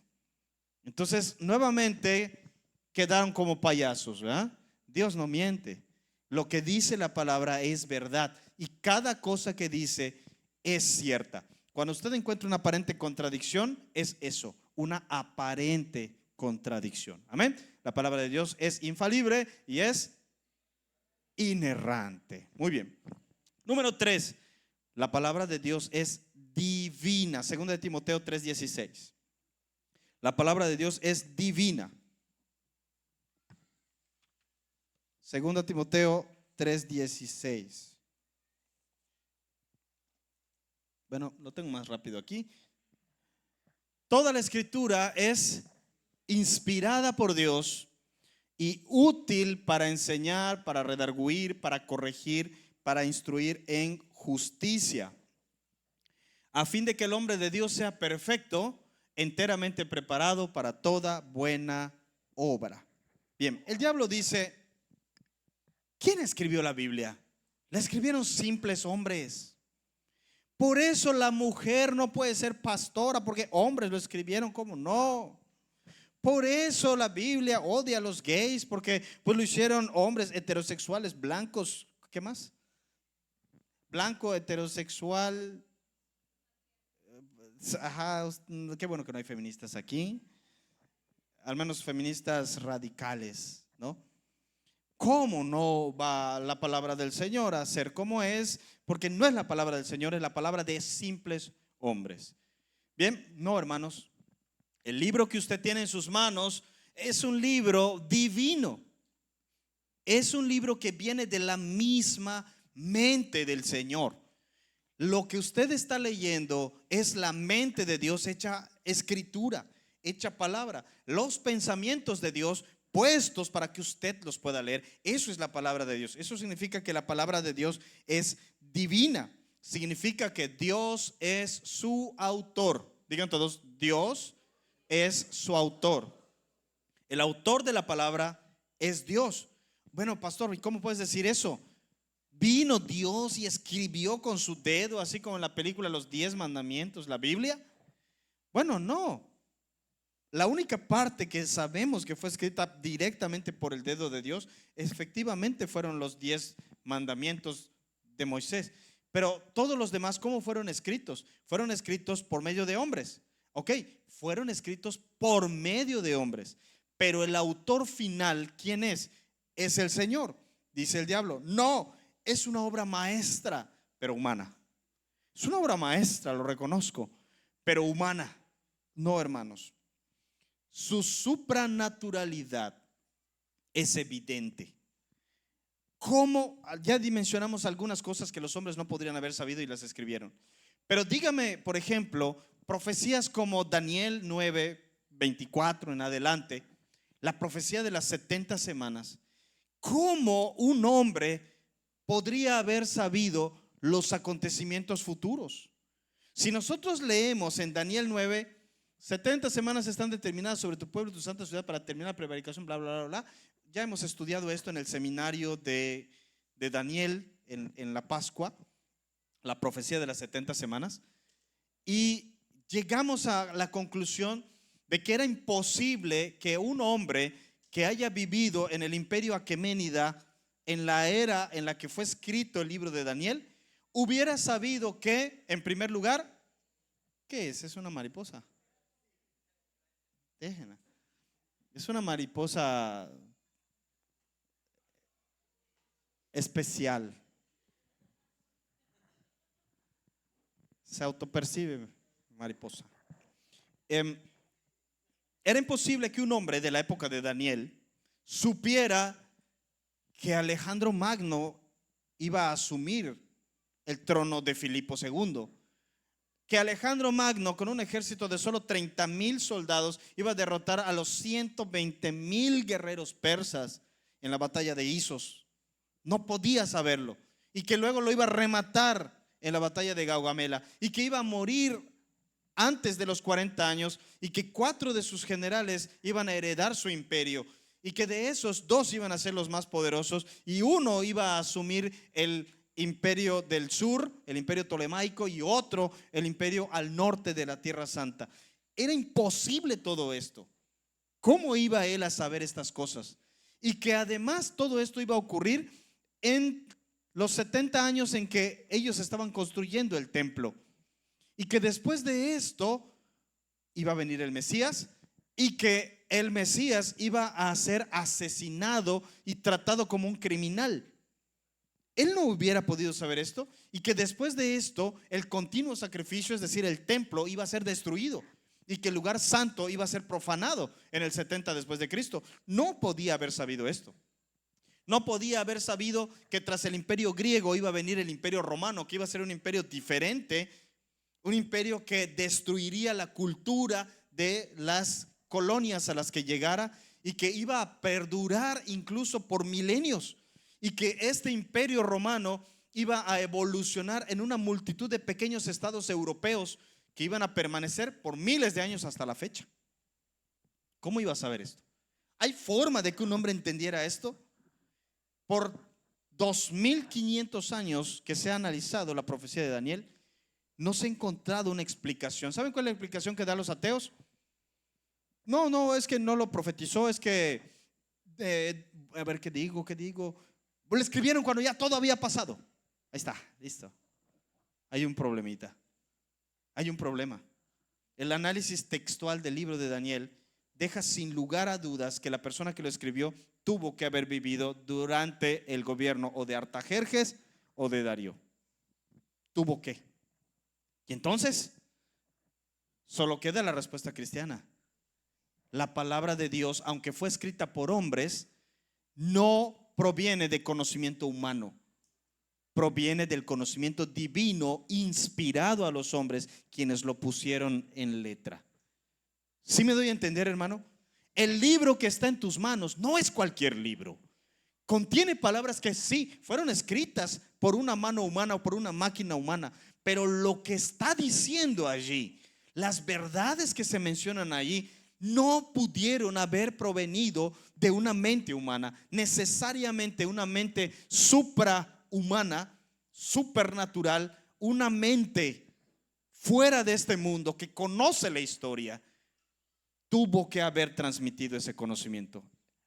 Entonces, nuevamente quedaron como payasos, ¿verdad? Dios no miente. Lo que dice la palabra es verdad, y cada cosa que dice es cierta. Cuando usted encuentra una aparente contradicción, es eso, una aparente contradicción. Amén. La palabra de Dios es infalible y es inerrante. Muy bien. Número 3, la palabra de Dios es divina. Segunda de Timoteo 3:16. La palabra de Dios es divina. Segunda Timoteo 3:16. Bueno, lo tengo más rápido aquí. Toda la escritura es inspirada por Dios y útil para enseñar, para redarguir, para corregir, para instruir en justicia, a fin de que el hombre de Dios sea perfecto, enteramente preparado para toda buena obra. Bien, el diablo dice: ¿quién escribió la Biblia? La escribieron simples hombres. Por eso la mujer no puede ser pastora, porque hombres lo escribieron. ¿Cómo no? Por eso la Biblia odia a los gays, porque pues lo hicieron hombres heterosexuales, blancos. ¿Qué más? Blanco, heterosexual. Ajá, qué bueno que no hay feministas aquí. Al menos feministas radicales, ¿no? ¿Cómo no va la palabra del Señor a ser como es? Porque no es la palabra del Señor, es la palabra de simples hombres. Bien, no, hermanos. El libro que usted tiene en sus manos es un libro divino. Es un libro que viene de la misma mente del Señor. Lo que usted está leyendo es la mente de Dios hecha escritura, hecha palabra. Los pensamientos de Dios puestos para que usted los pueda leer. Eso es la palabra de Dios. Eso significa que la palabra de Dios es divina. Significa que Dios es su autor. Digan todos: Dios es su autor. El autor de la palabra es Dios. Bueno, pastor, ¿y cómo puedes decir eso? ¿Vino Dios y escribió con su dedo, así como en la película Los 10 Mandamientos, la Biblia? Bueno, no. La única parte que sabemos que fue escrita directamente por el dedo de Dios, efectivamente fueron los 10 mandamientos de Moisés. Pero todos los demás, ¿cómo fueron escritos? Fueron escritos por medio de hombres. Ok, fueron escritos por medio de hombres. Pero el autor final, ¿quién es? Es el Señor. Dice el diablo: no, es una obra maestra, pero humana. Es una obra maestra, lo reconozco, pero humana. No, hermanos. Su supranaturalidad es evidente. ¿Cómo? Ya dimensionamos algunas cosas que los hombres no podrían haber sabido y las escribieron. Pero dígame, por ejemplo, profecías como Daniel 9:24 en adelante, la profecía de las 70 semanas. ¿Cómo un hombre podría haber sabido los acontecimientos futuros? Si nosotros leemos en Daniel 9, 70 semanas están determinadas sobre tu pueblo y tu santa ciudad para terminar la prevaricación, bla, bla, bla, bla. Ya hemos estudiado esto en el seminario de Daniel en la Pascua, la profecía de las 70 semanas. Y llegamos a la conclusión de que era imposible que un hombre que haya vivido en el imperio aqueménida, en la era en la que fue escrito el libro de Daniel, hubiera sabido que, en primer lugar, ¿qué es? Es una mariposa. Déjenla. Es una mariposa especial. Se autopercibe mariposa. Era imposible que un hombre de la época de Daniel supiera que Alejandro Magno iba a asumir el trono de Filipo II. Que Alejandro Magno, con un ejército de solo 30,000 soldados, iba a derrotar a los 120,000 guerreros persas en la batalla de Isos. No podía saberlo. Y que luego lo iba a rematar en la batalla de Gaugamela. Y que iba a morir antes de los 40 años. Y que 4 de sus generales iban a heredar su imperio. Y que de esos 2 iban a ser los más poderosos. Y uno iba a asumir el imperio del sur, el imperio tolemaico, y otro, el imperio al norte de la Tierra Santa. Era imposible todo esto. ¿Cómo iba él a saber estas cosas? Y que además todo esto iba a ocurrir en los 70 años en que ellos estaban construyendo el templo. Y que después de esto iba a venir el Mesías, y que el Mesías iba a ser asesinado y tratado como un criminal. él no hubiera podido saber esto, y que después de esto el continuo sacrificio, es decir, el templo iba a ser destruido y que el lugar santo iba a ser profanado en el 70 después de Cristo. No podía haber sabido esto. No podía haber sabido que tras el imperio griego iba a venir el imperio romano, que iba a ser un imperio diferente, un imperio que destruiría la cultura de las colonias a las que llegara y que iba a perdurar incluso por milenios, y que este imperio romano iba a evolucionar en una multitud de pequeños estados europeos que iban a permanecer por miles de años hasta la fecha. ¿Cómo iba a saber esto? ¿Hay forma de que un hombre entendiera esto? Por 2500 años que se ha analizado la profecía de Daniel, no se ha encontrado una explicación. ¿Saben cuál es la explicación que dan los ateos? No, es que no lo profetizó, es que, a ver, ¿qué digo? Lo escribieron cuando ya todo había pasado. Ahí está, listo. Hay un problemita. Hay un problema. El análisis textual del libro de Daniel deja sin lugar a dudas que la persona que lo escribió tuvo que haber vivido durante el gobierno o de Artajerjes o de Darío. Tuvo que. Y entonces, solo queda la respuesta cristiana. La palabra de Dios, aunque fue escrita por hombres, no proviene de conocimiento humano. Proviene del conocimiento divino inspirado a los hombres, quienes lo pusieron en letra. ¿Sí me doy a entender, hermano? El libro que está en tus manos no es cualquier libro. Contiene palabras que sí, fueron escritas por una mano humana o por una máquina humana, pero lo que está diciendo allí, las verdades que se mencionan allí, no pudieron haber provenido de una mente humana, necesariamente una mente suprahumana, supernatural, una mente fuera de este mundo que conoce la historia, tuvo que haber transmitido ese conocimiento.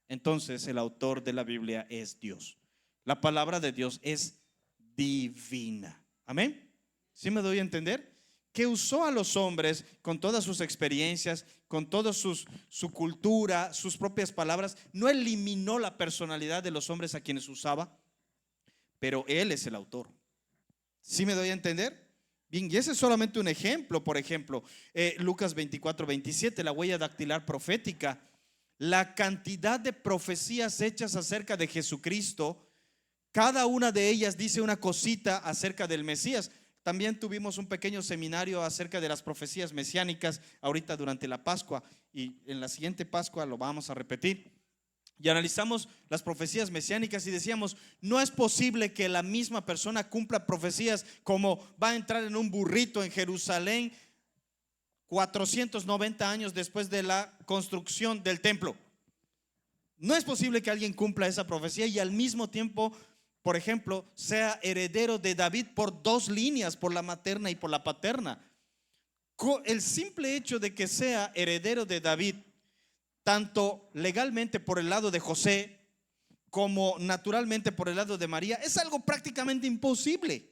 Entonces el autor de la Biblia es Dios. La palabra de Dios es divina. Amén. ¿Sí me doy a entender? Que usó a los hombres con todas sus experiencias, con toda su cultura, sus propias palabras. No eliminó la personalidad de los hombres a quienes usaba, pero Él es el autor. ¿Sí me doy a entender? Bien, y ese es solamente un ejemplo. Por ejemplo, Lucas 24:27, la huella dactilar profética. La cantidad de profecías hechas acerca de Jesucristo, cada una de ellas dice una cosita acerca del Mesías. También tuvimos un pequeño seminario acerca de las profecías mesiánicas ahorita durante la Pascua, y en la siguiente Pascua lo vamos a repetir. Y analizamos las profecías mesiánicas y decíamos, no es posible que la misma persona cumpla profecías como va a entrar en un burrito en Jerusalén 490 años después de la construcción del templo. No es posible que alguien cumpla esa profecía y al mismo tiempo, por ejemplo, sea heredero de David por dos líneas, por la materna y por la paterna. El simple hecho de que sea heredero de David, tanto legalmente por el lado de José como naturalmente por el lado de María, es algo prácticamente imposible.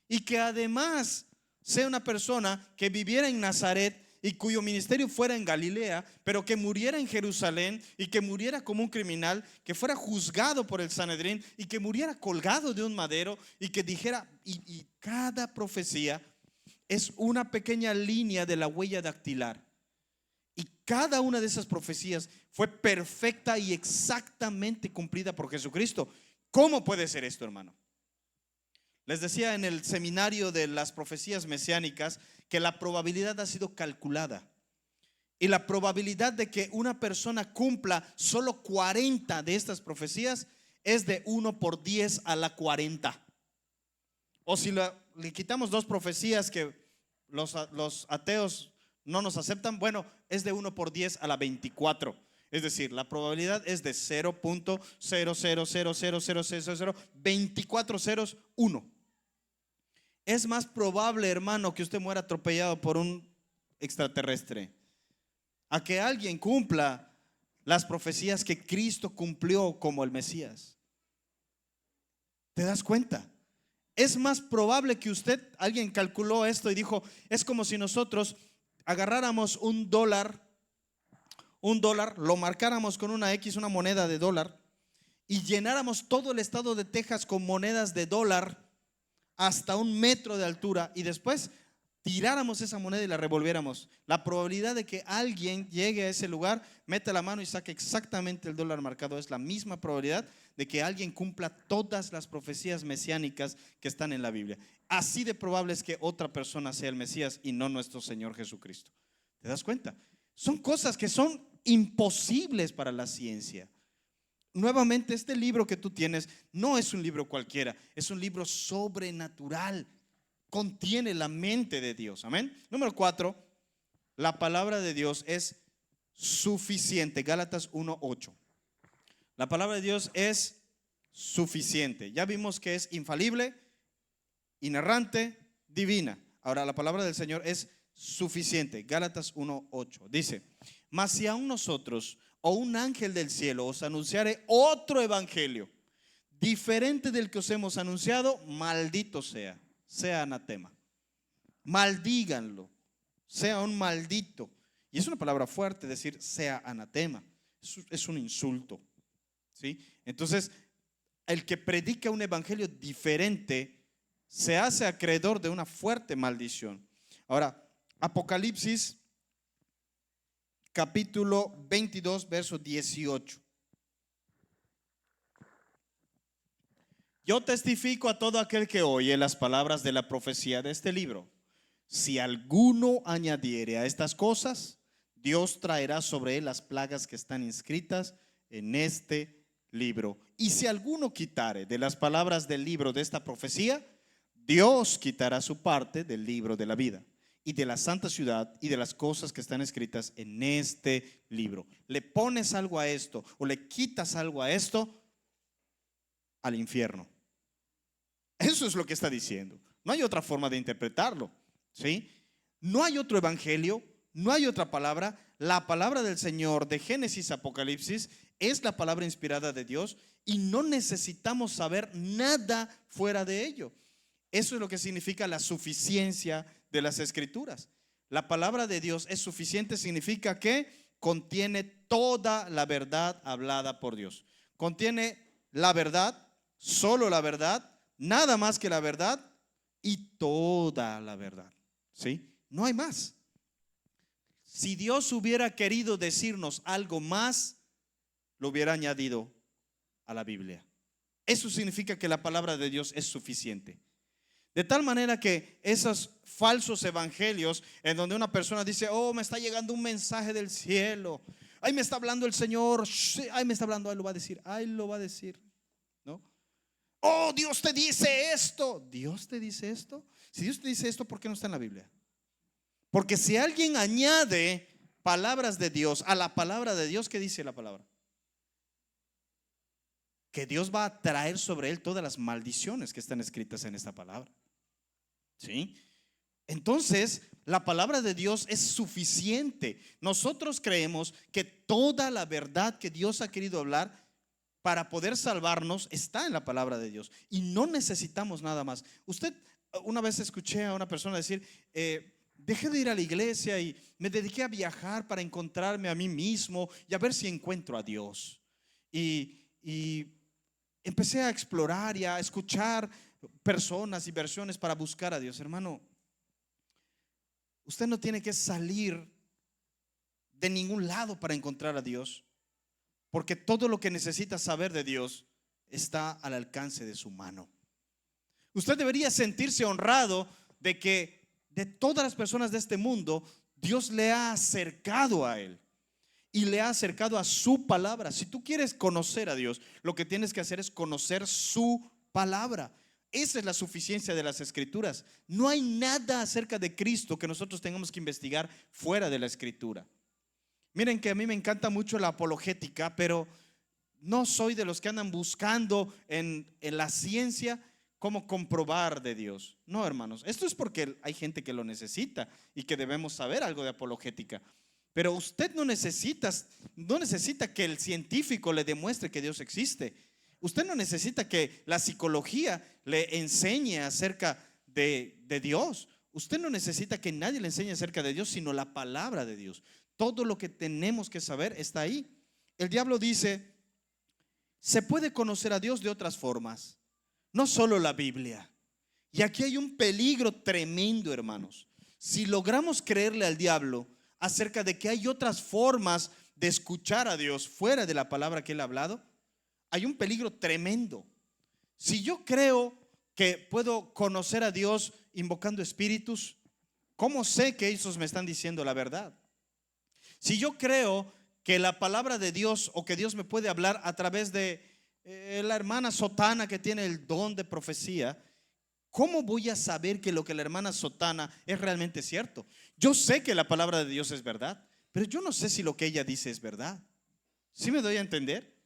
Y que además sea una persona que viviera en Nazaret y cuyo ministerio fuera en Galilea, pero que muriera en Jerusalén y que muriera como un criminal, que fuera juzgado por el Sanedrín y que muriera colgado de un madero, y que dijera, y cada profecía es una pequeña línea de la huella dactilar. Y cada una de esas profecías fue perfecta y exactamente cumplida por Jesucristo. ¿Cómo puede ser esto, hermano? Les decía en el seminario de las profecías mesiánicas que la probabilidad ha sido calculada. Y la probabilidad de que una persona cumpla solo 40 de estas profecías es de 1 por 10 a la 40. O si le quitamos dos profecías que los ateos no nos aceptan, bueno, es de 1 por 10 a la 24. Es decir, la probabilidad es de 0.0000000 24 ceros 1. Es más probable, hermano, que usted muera atropellado por un extraterrestre a que alguien cumpla las profecías que Cristo cumplió como el Mesías. ¿Te das cuenta? Es más probable que alguien calculó esto y dijo, es como si nosotros agarráramos un dólar, lo marcáramos con una X, una moneda de dólar, y llenáramos todo el estado de Texas con monedas de dólar hasta 1 metro de altura y después tiráramos esa moneda y la revolviéramos, la probabilidad de que alguien llegue a ese lugar, meta la mano y saque exactamente el dólar marcado es la misma probabilidad de que alguien cumpla todas las profecías mesiánicas que están en la Biblia. Así de probable es que otra persona sea el Mesías y no nuestro Señor Jesucristo. ¿Te das cuenta? Son cosas que son imposibles para la ciencia. Nuevamente, este libro que tú tienes no es un libro cualquiera, es un libro sobrenatural. Contiene la mente de Dios. Amén. Número 4, la palabra de Dios es suficiente. Gálatas 1:8. La palabra de Dios es suficiente. Ya vimos que es infalible, inerrante, divina. Ahora la palabra del Señor es suficiente. Gálatas 1:8 dice: mas si aún nosotros o un ángel del cielo os anunciare otro evangelio diferente del que os hemos anunciado, maldito sea, sea anatema. Maldíganlo, sea un maldito. Y es una palabra fuerte decir sea anatema. Es un insulto, ¿sí? Entonces, el que predica un evangelio diferente se hace acreedor de una fuerte maldición. Ahora, Apocalipsis capítulo 22, verso 18. Yo testifico a todo aquel que oye las palabras de la profecía de este libro. Si alguno añadiere a estas cosas, Dios traerá sobre él las plagas que están inscritas en este libro. Y si alguno quitare de las palabras del libro de esta profecía, Dios quitará su parte del libro de la vida y de la santa ciudad y de las cosas que están escritas en este libro. Le pones algo a esto o le quitas algo a esto, al infierno. Eso es lo que está diciendo. No hay otra forma de interpretarlo, ¿sí? No hay otro evangelio, no hay otra palabra. La palabra del Señor de Génesis a Apocalipsis es la palabra inspirada de Dios y no necesitamos saber nada fuera de ello. Eso es lo que significa la suficiencia de las Escrituras. La palabra de Dios es suficiente, significa que contiene toda la verdad hablada por Dios. Contiene la verdad, solo la verdad, nada más que la verdad y toda la verdad, ¿sí? No hay más. Si Dios hubiera querido decirnos algo más, lo hubiera añadido a la Biblia. Eso significa que la palabra de Dios es suficiente. De tal manera que esos falsos evangelios en donde una persona dice: oh, me está llegando un mensaje del cielo, ahí me está hablando el Señor, ahí me está hablando, ahí lo va a decir, ahí lo va a decir, ¿no? Oh, Dios te dice esto. ¿Dios te dice esto? Si Dios te dice esto, ¿por qué no está en la Biblia? Porque si alguien añade palabras de Dios a la palabra de Dios, ¿qué dice la palabra? Que Dios va a traer sobre él todas las maldiciones que están escritas en esta palabra, ¿sí? Entonces, la palabra de Dios es suficiente. Nosotros creemos que toda la verdad que Dios ha querido hablar para poder salvarnos está en la palabra de Dios y no necesitamos nada más. Usted, una vez escuché a una persona decir: dejé de ir a la iglesia y me dediqué a viajar para encontrarme a mí mismo y a ver si encuentro a Dios. Y empecé a explorar y a escuchar personas y versiones para buscar a Dios. Hermano, usted no tiene que salir de ningún lado para encontrar a Dios, porque todo lo que necesita saber de Dios está al alcance de su mano. Usted debería sentirse honrado de que de todas las personas de este mundo, Dios le ha acercado a él y le ha acercado a su palabra. Si tú quieres conocer a Dios, lo que tienes que hacer es conocer su palabra. Esa es la suficiencia de las Escrituras. No hay nada acerca de Cristo que nosotros tengamos que investigar fuera de la Escritura. Miren que a mí me encanta mucho la apologética, pero no soy de los que andan buscando en la ciencia cómo comprobar de Dios. No, hermanos, esto es porque hay gente que lo necesita y que debemos saber algo de apologética. Pero usted no necesita que el científico le demuestre que Dios existe. Usted no necesita que la psicología le enseñe acerca de Dios. Usted no necesita que nadie le enseñe acerca de Dios, sino la palabra de Dios. Todo lo que tenemos que saber está ahí. El diablo dice se puede conocer a Dios de otras formas, no solo la Biblia. Y aquí hay un peligro tremendo, hermanos. Si logramos creerle al diablo acerca de que hay otras formas de escuchar a Dios fuera de la palabra que Él ha hablado, hay un peligro tremendo. Si yo creo que puedo conocer a Dios invocando espíritus, ¿cómo sé que esos me están diciendo la verdad? Si yo creo que la palabra de Dios o que Dios me puede hablar a través de la hermana sotana que tiene el don de profecía, ¿cómo voy a saber que lo que la hermana sotana es realmente cierto? Yo sé que la palabra de Dios es verdad, pero yo no sé si lo que ella dice es verdad. ¿Sí me doy a entender?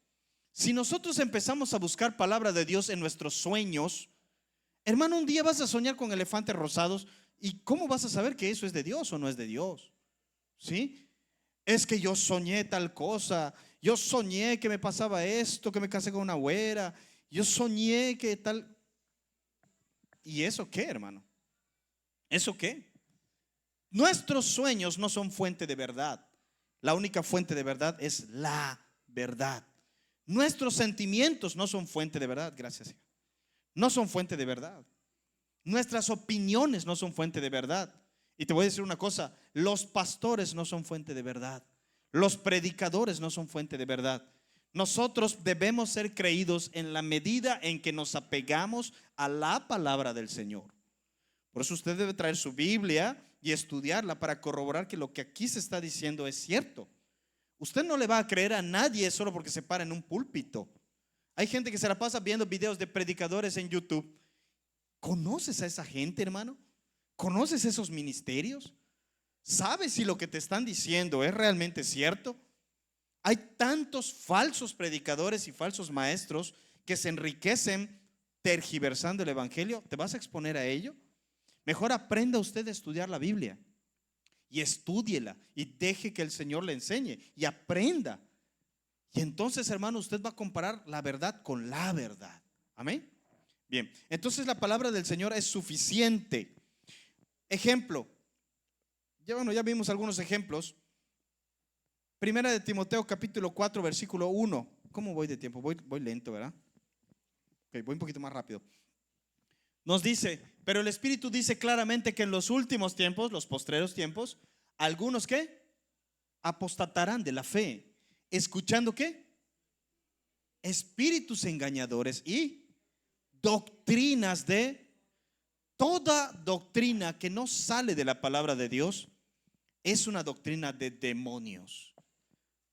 Si nosotros empezamos a buscar palabra de Dios en nuestros sueños, hermano, un día vas a soñar con elefantes rosados. ¿Y cómo vas a saber que eso es de Dios o no es de Dios? ¿Sí? Es que yo soñé tal cosa, yo soñé que me pasaba esto, que me casé con una güera, yo soñé que tal. ¿Y eso qué, hermano? ¿Eso qué? Nuestros sueños no son fuente de verdad. La única fuente de verdad es la verdad. Nuestros sentimientos no son fuente de verdad, gracias. No son fuente de verdad. Nuestras opiniones no son fuente de verdad. Y te voy a decir una cosa, los pastores no son fuente de verdad. Los predicadores no son fuente de verdad. Nosotros debemos ser creídos en la medida en que nos apegamos a la palabra del Señor. Por eso usted debe traer su Biblia y estudiarla para corroborar que lo que aquí se está diciendo es cierto. Usted no le va a creer a nadie solo porque se para en un púlpito. Hay gente que se la pasa viendo videos de predicadores en YouTube. ¿Conoces a esa gente, hermano? ¿Conoces esos ministerios? ¿Sabes si lo que te están diciendo es realmente cierto? Hay tantos falsos predicadores y falsos maestros que se enriquecen tergiversando el evangelio. ¿Te vas a exponer a ello? Mejor aprenda usted a estudiar la Biblia y estúdiela y deje que el Señor le enseñe y aprenda. Y entonces, hermano, usted va a comparar la verdad con la verdad. Amén. Bien, entonces la palabra del Señor es suficiente. Ejemplo, ya vimos algunos ejemplos. Primera de Timoteo capítulo 4 versículo 1. ¿Cómo voy de tiempo? Voy lento, ¿verdad? Ok, voy un poquito más rápido. Nos dice, pero el Espíritu dice claramente que en los últimos tiempos, los postreros tiempos, algunos ¿qué? Apostatarán de la fe, escuchando ¿qué? Espíritus engañadores y doctrinas de toda doctrina que no sale de la palabra de Dios es una doctrina de demonios.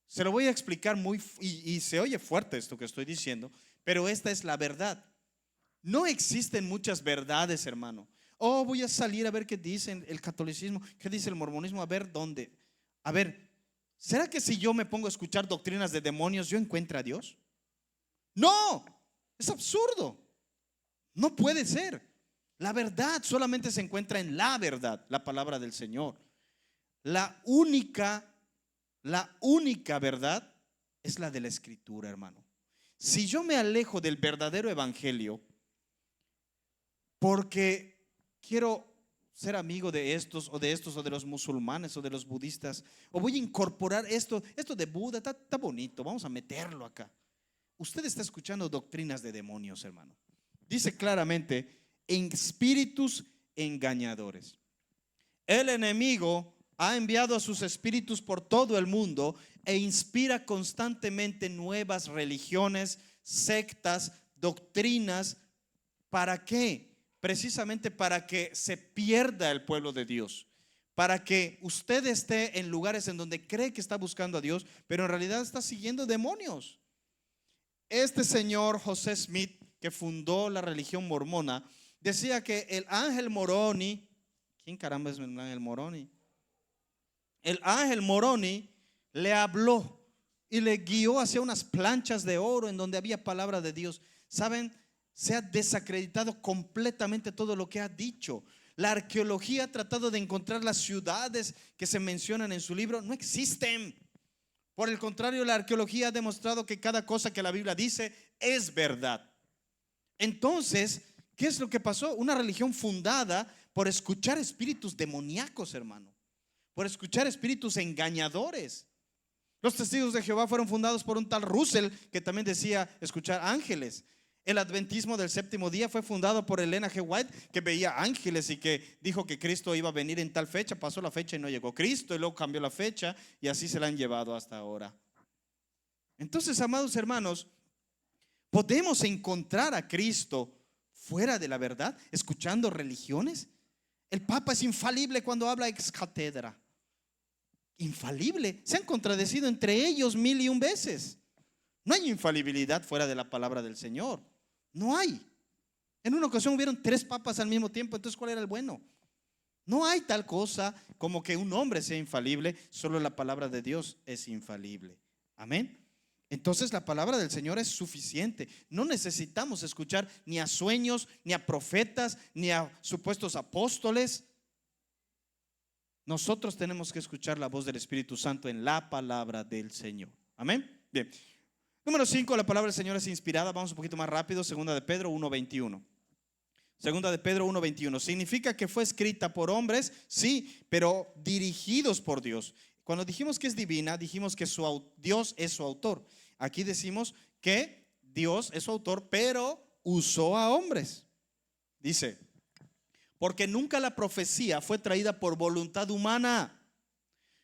Se lo voy a explicar y se oye fuerte esto que estoy diciendo, pero esta es la verdad. No existen muchas verdades, hermano. Oh, voy a salir a ver qué dicen el catolicismo, qué dice el mormonismo, a ver dónde. A ver, ¿será que si yo me pongo a escuchar doctrinas de demonios, yo encuentro a Dios? No, es absurdo. No puede ser. La verdad solamente se encuentra en la verdad, la palabra del Señor. La única verdad es la de la Escritura, hermano. Si yo me alejo del verdadero evangelio porque quiero ser amigo de estos o de los musulmanes o de los budistas, o voy a incorporar esto de Buda, está bonito, vamos a meterlo acá. Usted está escuchando doctrinas de demonios, hermano. Dice claramente, en espíritus engañadores. El enemigo ha enviado a sus espíritus por todo el mundo e inspira constantemente nuevas religiones, sectas, doctrinas. ¿Para qué? Precisamente para que se pierda el pueblo de Dios, para que usted esté en lugares en donde cree que está buscando a Dios, pero en realidad está siguiendo demonios. Este señor José Smith, que fundó la religión mormona, decía que el ángel Moroni, ¿quién caramba es el ángel Moroni? El ángel Moroni le habló y le guió hacia unas planchas de oro en donde había palabra de Dios. ¿Saben? Se ha desacreditado completamente todo lo que ha dicho. La arqueología ha tratado de encontrar las ciudades que se mencionan en su libro, no existen. Por el contrario, la arqueología ha demostrado que cada cosa que la Biblia dice es verdad. Entonces, ¿qué es lo que pasó? Una religión fundada por escuchar espíritus demoníacos, hermano, por escuchar espíritus engañadores. Los testigos de Jehová fueron fundados por un tal Russell, que también decía escuchar ángeles. El adventismo del séptimo día fue fundado por Elena G. White, que veía ángeles y que dijo que Cristo iba a venir en tal fecha. Pasó la fecha y no llegó Cristo, y luego cambió la fecha y así se la han llevado hasta ahora. Entonces, amados hermanos, ¿podemos encontrar a Cristo fuera de la verdad, escuchando religiones? El Papa es infalible cuando habla ex cátedra. Infalible. Se han contradecido entre ellos 1001 veces. No hay infalibilidad fuera de la palabra del Señor. No hay. En una ocasión hubieron 3 papas al mismo tiempo. Entonces, ¿cuál era el bueno? No hay tal cosa como que un hombre sea infalible. Solo la palabra de Dios es infalible. Amén. Entonces la palabra del Señor es suficiente. No necesitamos escuchar ni a sueños, ni a profetas, ni a supuestos apóstoles. Nosotros tenemos que escuchar la voz del Espíritu Santo en la palabra del Señor. Amén. Bien. Número 5, la palabra del Señor es inspirada. Vamos un poquito más rápido. Segunda de Pedro 1:21. Segunda de Pedro 1:21. ¿Significa que fue escrita por hombres? Sí, pero dirigidos por Dios. Cuando dijimos que es divina, dijimos que Dios es su autor. Aquí decimos que Dios es su autor, pero usó a hombres. Dice, porque nunca la profecía fue traída por voluntad humana,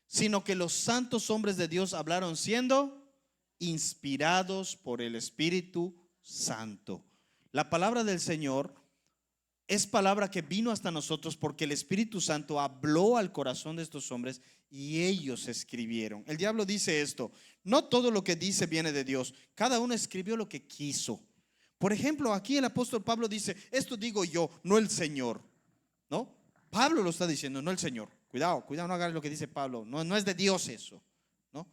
sino que los santos hombres de Dios hablaron siendo inspirados por el Espíritu Santo. La palabra del Señor es palabra que vino hasta nosotros porque el Espíritu Santo habló al corazón de estos hombres y ellos escribieron. El diablo dice esto: no todo lo que dice viene de Dios, cada uno escribió lo que quiso. Por ejemplo, aquí el apóstol Pablo dice: esto digo yo, no el Señor. ¿No? Pablo lo está diciendo, no el Señor. Cuidado, no hagas lo que dice Pablo. No es de Dios eso, ¿no?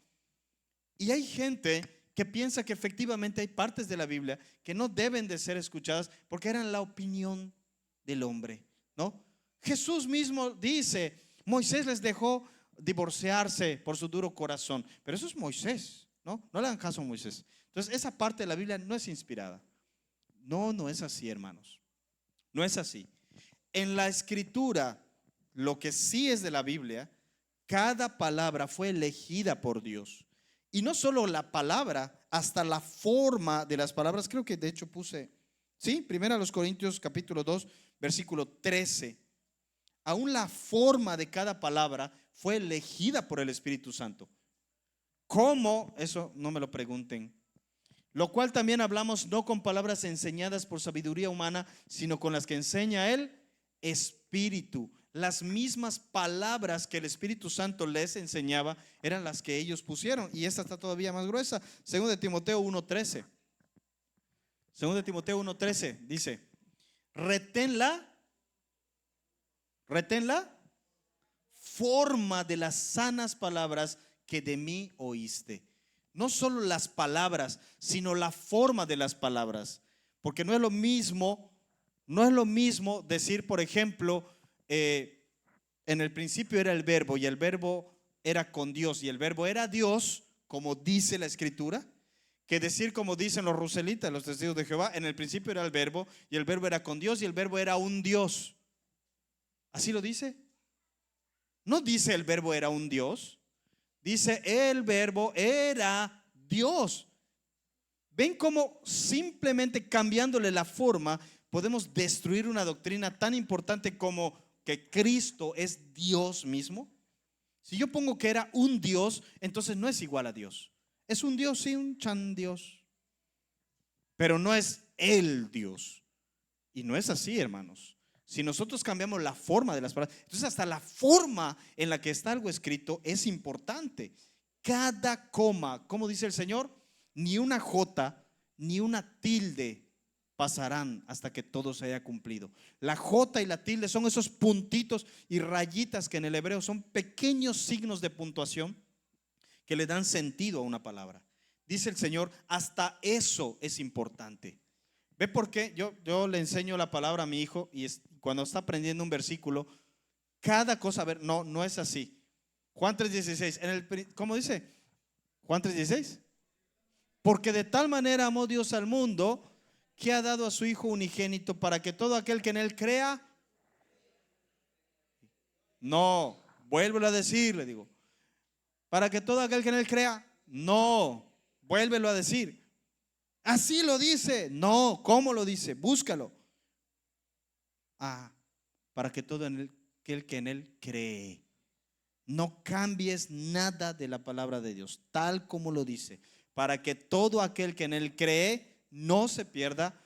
Y hay gente que piensa que efectivamente hay partes de la Biblia que no deben de ser escuchadas porque eran la opinión del hombre, ¿no? Jesús mismo dice: Moisés les dejó divorciarse por su duro corazón, pero eso es Moisés, ¿no? No le hagan caso a Moisés. Entonces esa parte de la Biblia no es inspirada. No es así, hermanos. No es así. En la escritura, lo que sí es de la Biblia, cada palabra fue elegida por Dios. Y no solo la palabra, hasta la forma de las palabras. Creo que de hecho puse, sí, 1 Corintios capítulo 2, versículo 13. Aún la forma de cada palabra fue elegida por el Espíritu Santo. ¿Cómo? Eso no me lo pregunten. Lo cual también hablamos no con palabras enseñadas por sabiduría humana, sino con las que enseña el Espíritu. Las mismas palabras que el Espíritu Santo les enseñaba eran las que ellos pusieron. Y esta está todavía más gruesa. Según de Timoteo 1:13. Según de Timoteo 1:13 dice: retén la forma de las sanas palabras que de mí oíste. No solo las palabras, sino la forma de las palabras. Porque no es lo mismo decir, por ejemplo, en el principio era el verbo y el verbo era con Dios y el verbo era Dios, como dice la escritura, que decir como dicen los ruselitas, los testigos de Jehová: en el principio era el verbo y el verbo era con Dios y el verbo era un Dios. ¿Así lo dice? No dice el verbo era un Dios, dice el verbo era Dios. ¿Ven cómo simplemente cambiándole la forma podemos destruir una doctrina tan importante como que Cristo es Dios mismo? Si yo pongo que era un Dios, entonces no es igual a Dios. Es un Dios, sí, un chan Dios, pero no es el Dios. Y no es así, hermanos. Si nosotros cambiamos la forma de las palabras, entonces hasta la forma en la que está algo escrito es importante. Cada coma, como dice el Señor, ni una jota ni una tilde pasarán hasta que todo se haya cumplido. La jota y la tilde son esos puntitos y rayitas que en el hebreo son pequeños signos de puntuación que le dan sentido a una palabra. Dice el Señor, hasta eso es importante. ¿Ve por qué? Yo le enseño la palabra a mi hijo y cuando está aprendiendo un versículo, cada cosa, a ver, no es así. Juan 3:16, ¿cómo dice? Juan 3:16. Porque de tal manera amó Dios al mundo que ha dado a su Hijo unigénito para que todo aquel que en él crea. No, vuelvo a decir, le digo, para que todo aquel que en él crea No, vuélvelo a decir. Así lo dice. No, ¿cómo lo dice? Búscalo. Para que todo aquel que en él cree. No cambies nada de la palabra de Dios, tal como lo dice, para que todo aquel que en él cree no se pierda,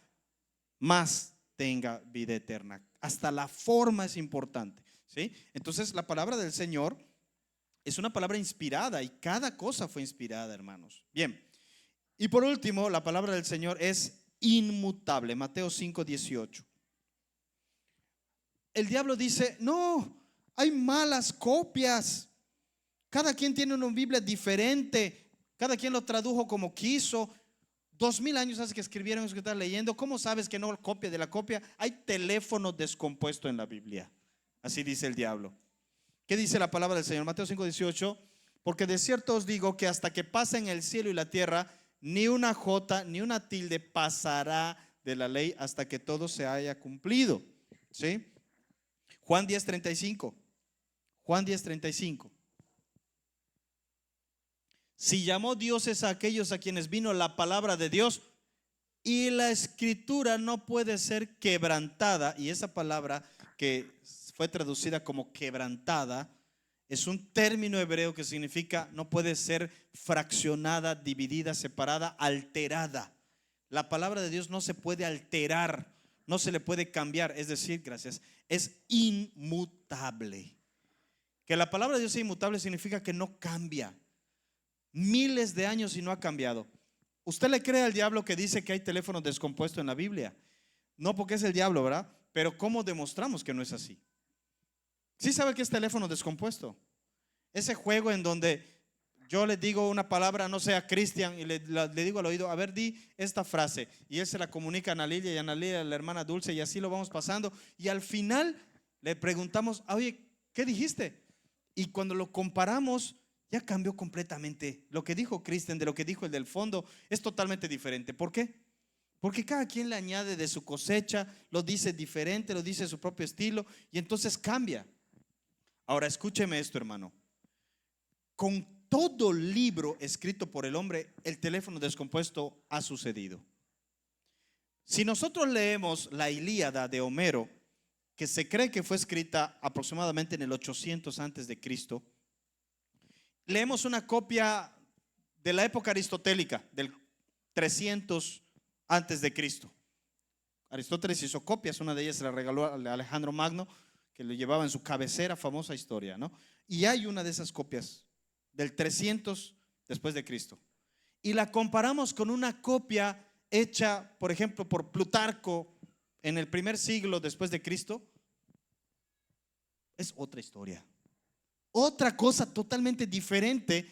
mas tenga vida eterna. Hasta la forma es importante, ¿sí? Entonces la palabra del Señor es una palabra inspirada y cada cosa fue inspirada, hermanos. Bien, y por último, la palabra del Señor es inmutable. Mateo 5:18. El diablo dice: no, hay malas copias. Cada quien tiene una Biblia diferente. Cada quien lo tradujo como quiso. 2000 años hace que escribieron eso que estás leyendo. ¿Cómo sabes que no copia de la copia? Hay teléfono descompuesto en la Biblia. Así dice el diablo. ¿Qué dice la palabra del Señor? Mateo 5:18. Porque de cierto os digo que hasta que pasen el cielo y la tierra, ni una jota ni una tilde pasará de la ley hasta que todo se haya cumplido. ¿Sí? Juan 10:35. Juan 10:35. Si llamó dioses a aquellos a quienes vino la palabra de Dios, y la escritura no puede ser quebrantada, y esa palabra que fue traducida como quebrantada es un término hebreo que significa no puede ser fraccionada, dividida, separada, alterada. La palabra de Dios no se puede alterar, no se le puede cambiar, es decir, gracias, es inmutable. Que la palabra de Dios sea inmutable significa que no cambia. Miles de años y no ha cambiado. ¿Usted le cree al diablo que dice que hay teléfonos descompuestos en la Biblia? No, porque es el diablo, ¿verdad? Pero ¿cómo demostramos que no es así? ¿Sí sabe qué es teléfono descompuesto? Ese juego en donde yo le digo una palabra, no sé, a Cristian, y le digo al oído: a ver, di esta frase, y él se la comunica a Ana Lilia, y Ana Lilia a la hermana Dulce, y así lo vamos pasando, y al final le preguntamos: oye, ¿qué dijiste? Y cuando lo comparamos, ya cambió completamente. Lo que dijo Cristian de lo que dijo el del fondo es totalmente diferente. ¿Por qué? Porque cada quien le añade de su cosecha, lo dice diferente, lo dice su propio estilo, y entonces cambia. Ahora escúcheme esto, hermano. Con todo libro escrito por el hombre, el teléfono descompuesto ha sucedido. Si nosotros leemos la Ilíada de Homero, que se cree que fue escrita aproximadamente en el 800 antes de Cristo, leemos una copia de la época aristotélica, del 300 antes de Cristo. Aristóteles hizo copias, una de ellas se la regaló a Alejandro Magno, que lo llevaba en su cabecera, famosa historia, ¿no? Y hay una de esas copias del 300 después de Cristo. Y la comparamos con una copia hecha, por ejemplo, por Plutarco en el primer siglo después de Cristo. Es otra historia. Otra cosa totalmente diferente.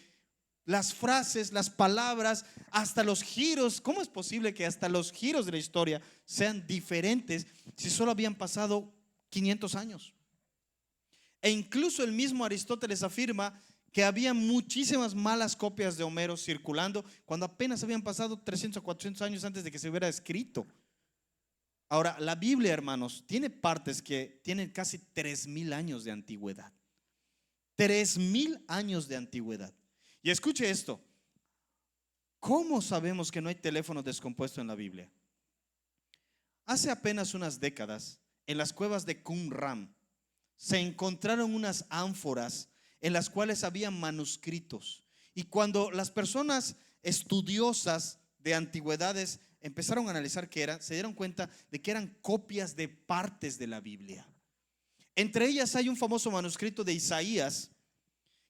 Las frases, las palabras, hasta los giros. ¿Cómo es posible que hasta los giros de la historia sean diferentes si solo habían pasado 500 años? E incluso el mismo Aristóteles afirma que había muchísimas malas copias de Homero circulando cuando apenas habían pasado 300 o 400 años antes de que se hubiera escrito. Ahora, la Biblia, hermanos, tiene partes que tienen casi 3000 años de antigüedad. 3000 años de antigüedad. Y escuche esto: ¿cómo sabemos que no hay teléfono descompuesto en la Biblia? Hace apenas unas décadas, en las cuevas de Qumran, se encontraron unas ánforas en las cuales había manuscritos. Y cuando las personas estudiosas de antigüedades empezaron a analizar qué eran, se dieron cuenta de que eran copias de partes de la Biblia. Entre ellas hay un famoso manuscrito de Isaías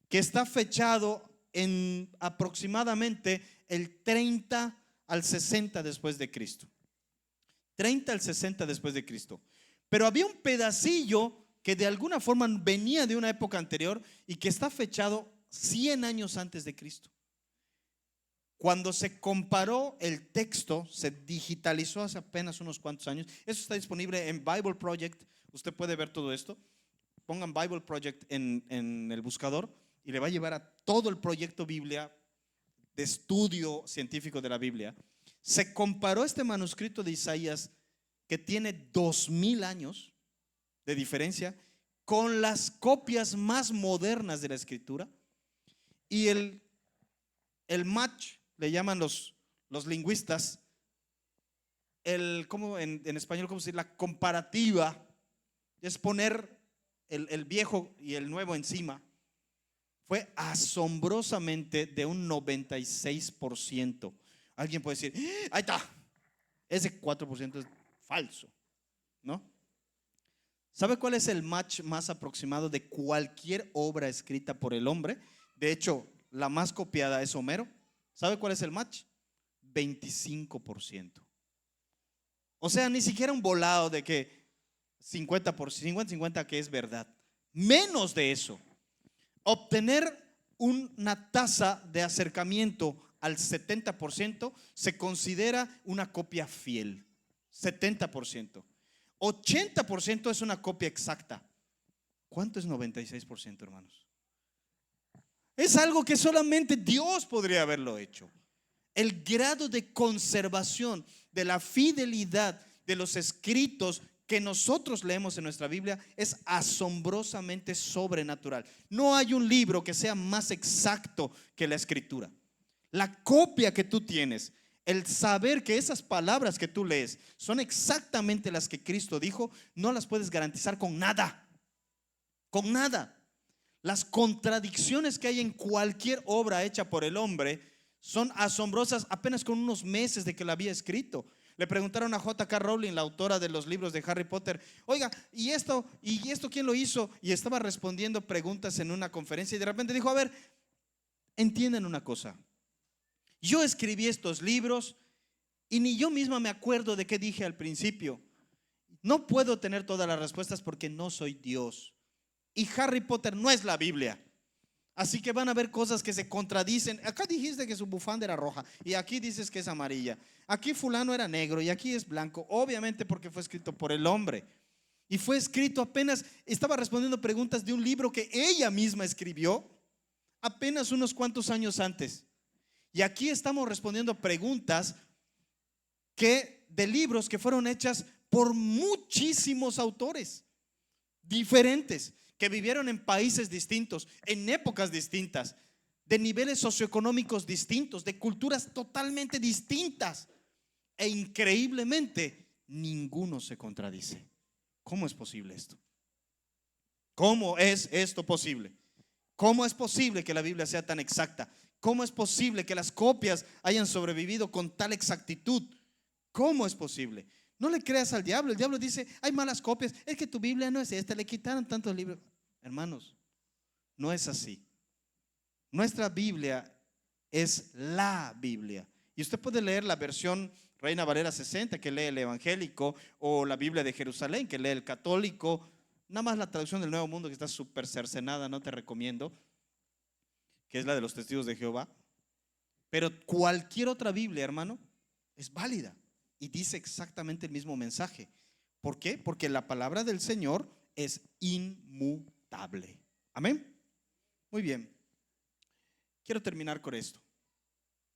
que está fechado en aproximadamente el 30 al 60 después de Cristo. 30 al 60 después de Cristo. Pero había un pedacillo que de alguna forma venía de una época anterior y que está fechado 100 años antes de Cristo. Cuando se comparó el texto, se digitalizó hace apenas unos cuantos años. Eso está disponible en Bible Project. Usted puede ver todo esto. Pongan Bible Project en el buscador y le va a llevar a todo el proyecto Biblia, de estudio científico de la Biblia. Se comparó este manuscrito de Isaías, que tiene 2000 años de diferencia, con las copias más modernas de la escritura, y el El match, le llaman los lingüistas, ¿cómo en español, cómo se dice? La comparativa es poner el viejo y el nuevo encima. Fue asombrosamente de un 96%. Alguien puede decir, ahí está, ese 4% es falso, ¿no? ¿Sabe cuál es el match más aproximado de cualquier obra escrita por el hombre? De hecho, la más copiada es Homero. ¿Sabe cuál es el match? 25%. O sea, ni siquiera un volado de que 50-50 que es verdad. Menos de eso. Obtener una tasa de acercamiento al 70% se considera una copia fiel. 70%. 80% es una copia exacta. ¿Cuánto es 96%, hermanos? Es algo que solamente Dios podría haberlo hecho. El grado de conservación de la fidelidad de los escritos que nosotros leemos en nuestra Biblia es asombrosamente sobrenatural. No hay un libro que sea más exacto que la Escritura. La copia que tú tienes, el saber que esas palabras que tú lees son exactamente las que Cristo dijo, no las puedes garantizar con nada. Con nada. Las contradicciones que hay en cualquier obra hecha por el hombre son asombrosas apenas con unos meses de que la había escrito. Le preguntaron a J.K. Rowling, la autora de los libros de Harry Potter, oiga, ¿y esto quién lo hizo? Y estaba respondiendo preguntas en una conferencia y de repente dijo, a ver, entiendan una cosa. Yo escribí estos libros y ni yo misma me acuerdo de qué dije al principio. No puedo tener todas las respuestas porque no soy Dios. Y Harry Potter no es la Biblia. Así que van a ver cosas que se contradicen. Acá dijiste que su bufanda era roja y aquí dices que es amarilla. Aquí fulano era negro y aquí es blanco. Obviamente porque fue escrito por el hombre. Y fue escrito apenas, estaba respondiendo preguntas de un libro que ella misma escribió apenas unos cuantos años antes. Y aquí estamos respondiendo preguntas de libros que fueron hechas por muchísimos autores diferentes, que vivieron en países distintos, en épocas distintas, de niveles socioeconómicos distintos, de culturas totalmente distintas. E increíblemente, ninguno se contradice. ¿Cómo es posible esto? ¿Cómo es esto posible? ¿Cómo es posible que la Biblia sea tan exacta? ¿Cómo es posible que las copias hayan sobrevivido con tal exactitud? ¿Cómo es posible? No le creas al diablo. El diablo dice, hay malas copias, es que tu Biblia no es esta, le quitaron tantos libros. Hermanos, no es así. Nuestra Biblia es la Biblia. Y usted puede leer la versión Reina Valera 60 que lee el evangélico, o la Biblia de Jerusalén que lee el católico. Nada más la traducción del Nuevo Mundo, que está súper cercenada, no te recomiendo, que es la de los Testigos de Jehová. Pero cualquier otra Biblia, hermano, es válida y dice exactamente el mismo mensaje. ¿Por qué? Porque la palabra del Señor es inmutable. Amén. Muy bien. Quiero terminar con esto.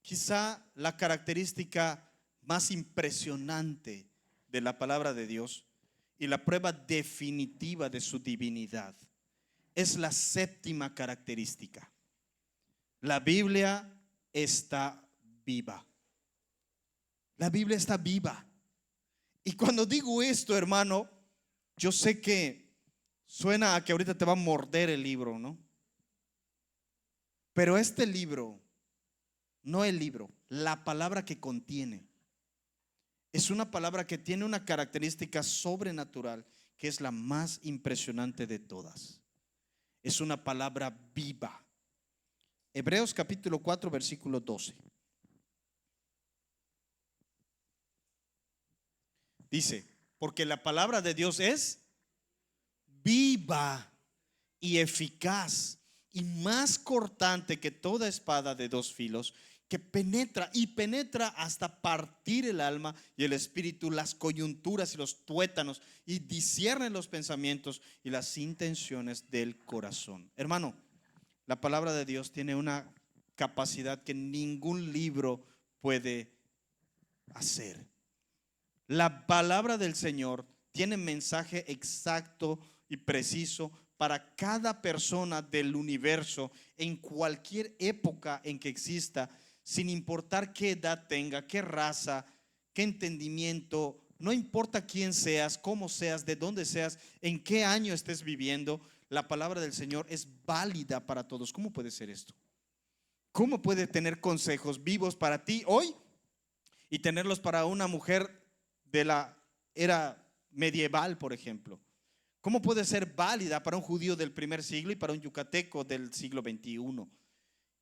Quizá la característica más impresionante de la palabra de Dios y la prueba definitiva de su divinidad es la séptima característica. La Biblia está viva. La Biblia está viva. Y cuando digo esto, hermano, yo sé que suena a que ahorita te va a morder el libro, ¿no? Pero este libro, no el libro, la palabra que contiene, es una palabra que tiene una característica sobrenatural que es la más impresionante de todas. Es una palabra viva. Hebreos capítulo 4, versículo 12. Dice, porque la palabra de Dios es viva y eficaz y más cortante que toda espada de dos filos, que penetra hasta partir el alma y el espíritu, las coyunturas y los tuétanos, y discierne los pensamientos y las intenciones del corazón. Hermano, la palabra de Dios tiene una capacidad que ningún libro puede hacer. La palabra del Señor tiene mensaje exacto y preciso para cada persona del universo en cualquier época en que exista, sin importar qué edad tenga, qué raza, qué entendimiento, no importa quién seas, cómo seas, de dónde seas, en qué año estés viviendo, la palabra del Señor es válida para todos. ¿Cómo puede ser esto? ¿Cómo puede tener consejos vivos para ti hoy y tenerlos para una mujer de la era medieval, por ejemplo? ¿Cómo puede ser válida para un judío del primer siglo y para un yucateco del siglo XXI?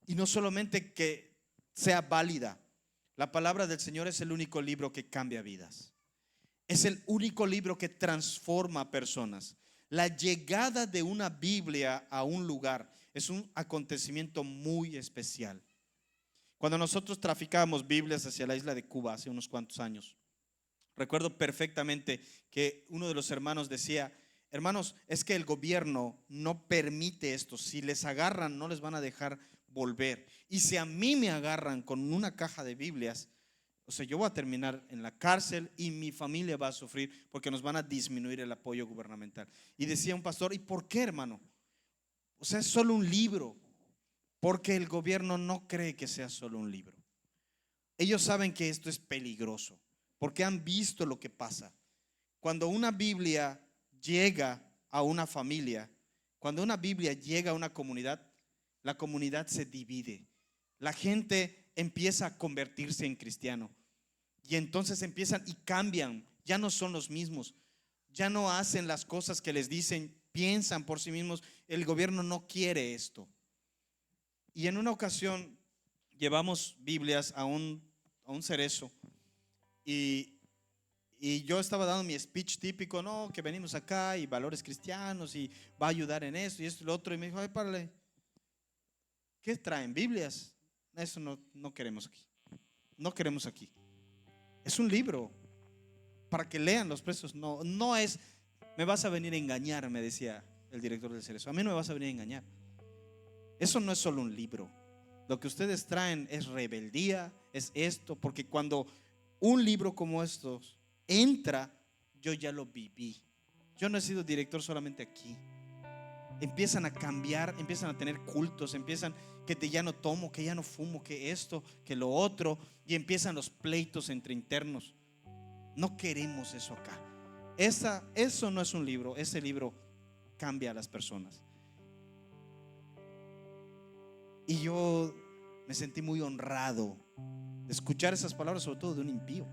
Y no solamente que sea válida, la palabra del Señor es el único libro que cambia vidas. Es el único libro que transforma personas. La llegada de una Biblia a un lugar es un acontecimiento muy especial. Cuando nosotros traficábamos Biblias hacia la isla de Cuba hace unos cuantos años, recuerdo perfectamente que uno de los hermanos decía: hermanos, es que el gobierno no permite esto. Si les agarran, no les van a dejar volver. Y si a mí me agarran con una caja de Biblias, o sea, yo voy a terminar en la cárcel y mi familia va a sufrir porque nos van a disminuir el apoyo gubernamental. Y decía un pastor: ¿y por qué, hermano? O sea, es solo un libro. Porque el gobierno no cree que sea solo un libro. Ellos saben que esto es peligroso porque han visto lo que pasa. Cuando una Biblia llega a una familia, cuando una Biblia llega a una comunidad, la comunidad se divide. La gente empieza a convertirse en cristiano y entonces empiezan y cambian. Ya no son los mismos, ya no hacen las cosas que les dicen, piensan por sí mismos. El gobierno no quiere esto. Y en una ocasión llevamos Biblias a un cerezo y yo estaba dando mi speech típico, no, que venimos acá y valores cristianos y va a ayudar en esto y esto y lo otro. Y me dijo: ay, párale, ¿qué traen? ¿Biblias? Eso no queremos aquí. No queremos aquí. Es un libro para que lean los presos. No es, me vas a venir a engañar, me decía el director del cerezo. A mí no me vas a venir a engañar. Eso no es solo un libro. Lo que ustedes traen es rebeldía, es esto, porque cuando un libro como estos entra, yo ya lo viví. Yo no he sido director solamente aquí. Empiezan a cambiar, empiezan a tener cultos, empiezan que ya no tomo, que ya no fumo, que esto, que lo otro, y empiezan los pleitos entre internos. No queremos eso acá. Eso no es un libro. Ese libro cambia a las personas. Y yo me sentí muy honrado de escuchar esas palabras, sobre todo de un impío.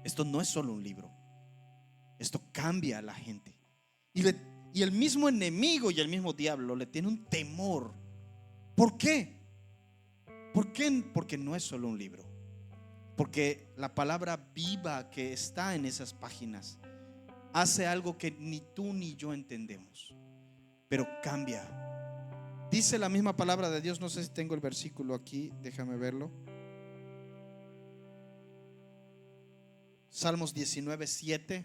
Esto no es solo un libro. Esto cambia a la gente. Y el mismo enemigo y el mismo diablo le tiene un temor. ¿Por qué? ¿Por qué? Porque no es solo un libro. Porque la palabra viva que está en esas páginas hace algo que ni tú ni yo entendemos, pero cambia. Dice la misma palabra de Dios, no sé si tengo el versículo aquí, déjame verlo. Salmos 19:7.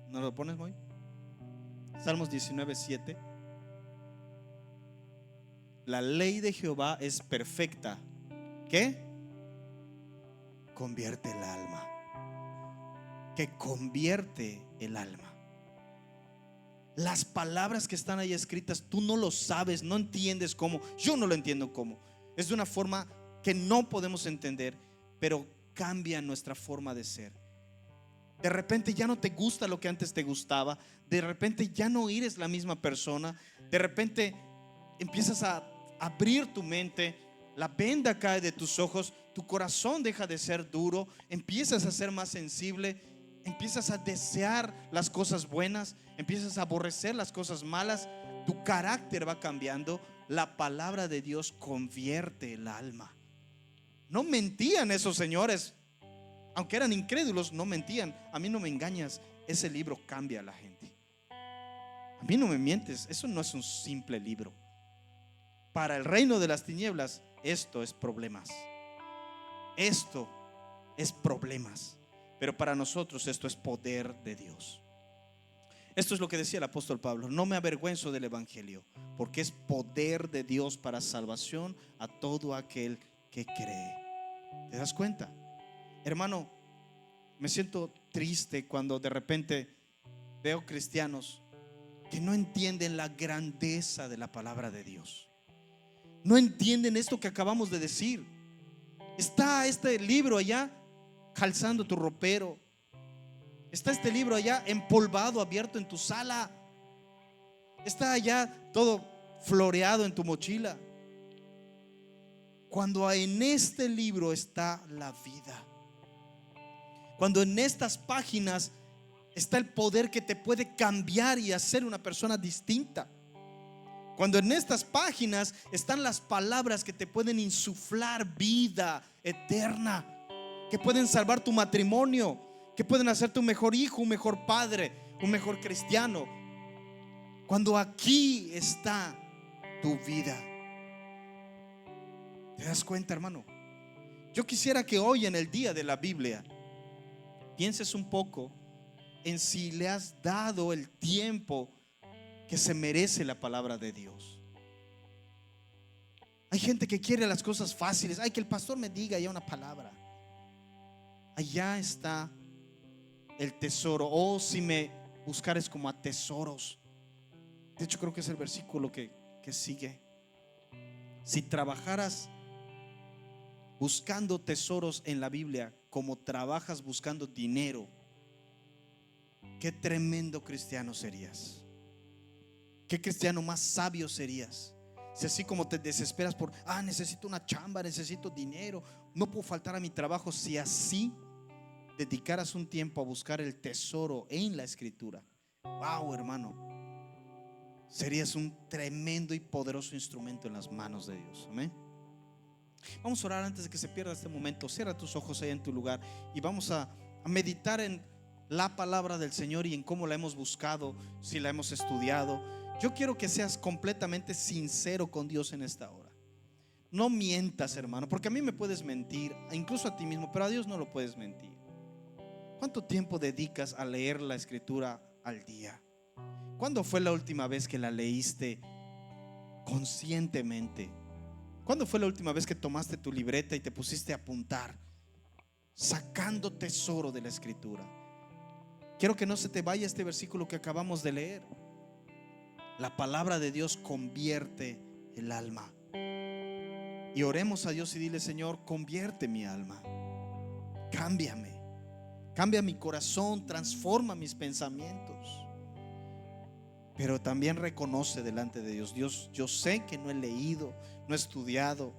¿No lo pones, Moy? Salmos 19:7. La ley de Jehová es perfecta. ¿Qué? Convierte el alma. Que convierte el alma. Las palabras que están ahí escritas, tú no lo sabes, no entiendes cómo. Yo no lo entiendo cómo. Es de una forma que no podemos entender, pero cambia nuestra forma de ser. De repente ya no te gusta lo que antes te gustaba. De repente ya no eres la misma persona. De repente empiezas a abrir tu mente. La venda cae de tus ojos. Tu corazón deja de ser duro. Empiezas a ser más sensible. Empiezas a desear las cosas buenas. Empiezas a aborrecer las cosas malas. Tu carácter va cambiando. La palabra de Dios convierte el alma. No mentían esos señores. Aunque eran incrédulos, no mentían. A mí no me engañas, ese libro cambia a la gente. A mí no me mientes, eso no es un simple libro. Para el reino de las tinieblas, esto es problemas. Esto es problemas. Pero para nosotros esto es poder de Dios. Esto es lo que decía el apóstol Pablo: no me avergüenzo del evangelio, porque es poder de Dios para salvación a todo aquel que cree. ¿Te das cuenta? Hermano, me siento triste cuando de repente veo cristianos que no entienden la grandeza de la palabra de Dios. No entienden esto que acabamos de decir. Está este libro allá calzando tu ropero. Está este libro allá empolvado, abierto en tu sala. Está allá todo floreado en tu mochila. Cuando en este libro está la vida. Cuando en estas páginas está el poder que te puede cambiar y hacer una persona distinta. Cuando en estas páginas están las palabras que te pueden insuflar vida eterna, que pueden salvar tu matrimonio, que pueden hacerte un mejor hijo, un mejor padre, un mejor cristiano. Cuando aquí está tu vida. ¿Te das cuenta, hermano? Yo quisiera que hoy, en el día de la Biblia, pienses un poco en si le has dado el tiempo que se merece la palabra de Dios. Hay gente que quiere las cosas fáciles. Ay, que el pastor me diga ya una palabra. Allá está el tesoro. Oh, si me buscares como a tesoros. De hecho, creo que es el versículo que sigue. Si trabajaras buscando tesoros en la Biblia como trabajas buscando dinero, qué tremendo cristiano serías. Qué cristiano más sabio serías. Si así como te desesperas por necesito una chamba, necesito dinero, no puedo faltar a mi trabajo. Si así dedicaras un tiempo a buscar el tesoro en la Escritura, wow, hermano, serías un tremendo y poderoso instrumento en las manos de Dios. Amén. Vamos a orar antes de que se pierda este momento. Cierra tus ojos ahí en tu lugar y vamos a meditar en la palabra del Señor y en cómo la hemos buscado, si la hemos estudiado. Yo quiero que seas completamente sincero con Dios en esta hora. No mientas, hermano, porque a mí me puedes mentir, incluso a ti mismo, pero a Dios no lo puedes mentir. ¿Cuánto tiempo dedicas a leer la Escritura al día? ¿Cuándo fue la última vez que la leíste conscientemente? ¿Cuándo fue la última vez que tomaste tu libreta y te pusiste a apuntar, sacando tesoro de la Escritura? Quiero que no se te vaya este versículo que acabamos de leer. La palabra de Dios convierte el alma. Y oremos a Dios y dile: Señor, convierte mi alma, cámbiame, cambia mi corazón, transforma mis pensamientos. Pero también reconoce delante de Dios: Dios, yo sé que no he leído, no he estudiado.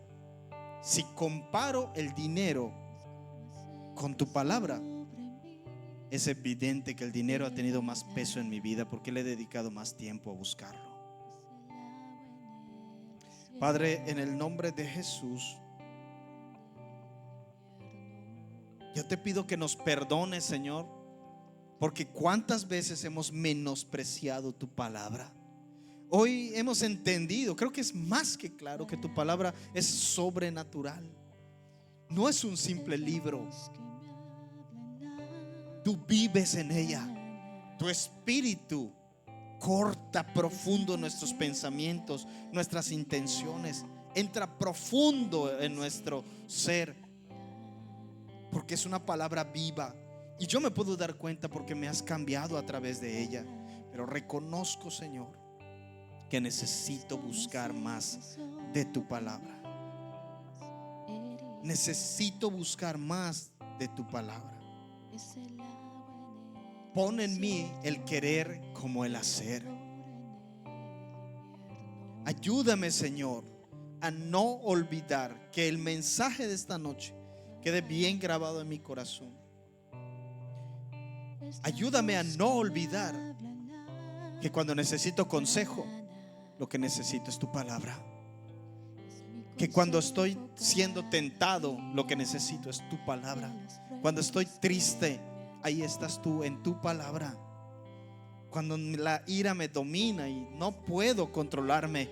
Si comparo el dinero con tu palabra, es evidente que el dinero ha tenido más peso en mi vida porque le he dedicado más tiempo a buscarlo. Padre, en el nombre de Jesús, yo te pido que nos perdones, Señor, porque cuántas veces hemos menospreciado tu palabra. Hoy hemos entendido, creo que es más que claro, que tu palabra es sobrenatural. No es un simple libro. Tú vives en ella. Tu espíritu corta profundo nuestros pensamientos, nuestras intenciones. Entra profundo en nuestro ser, porque es una palabra viva. Y yo me puedo dar cuenta porque me has cambiado a través de ella. Pero reconozco, Señor, que necesito buscar más de tu palabra. Necesito buscar más de tu palabra. Pon en mí el querer como el hacer. Ayúdame, Señor, a no olvidar, que el mensaje de esta noche quede bien grabado en mi corazón. Ayúdame a no olvidar que cuando necesito consejo, lo que necesito es tu palabra. Que cuando estoy siendo tentado, lo que necesito es tu palabra. Cuando estoy triste, ahí estás tú en tu palabra. Cuando la ira me domina y no puedo controlarme,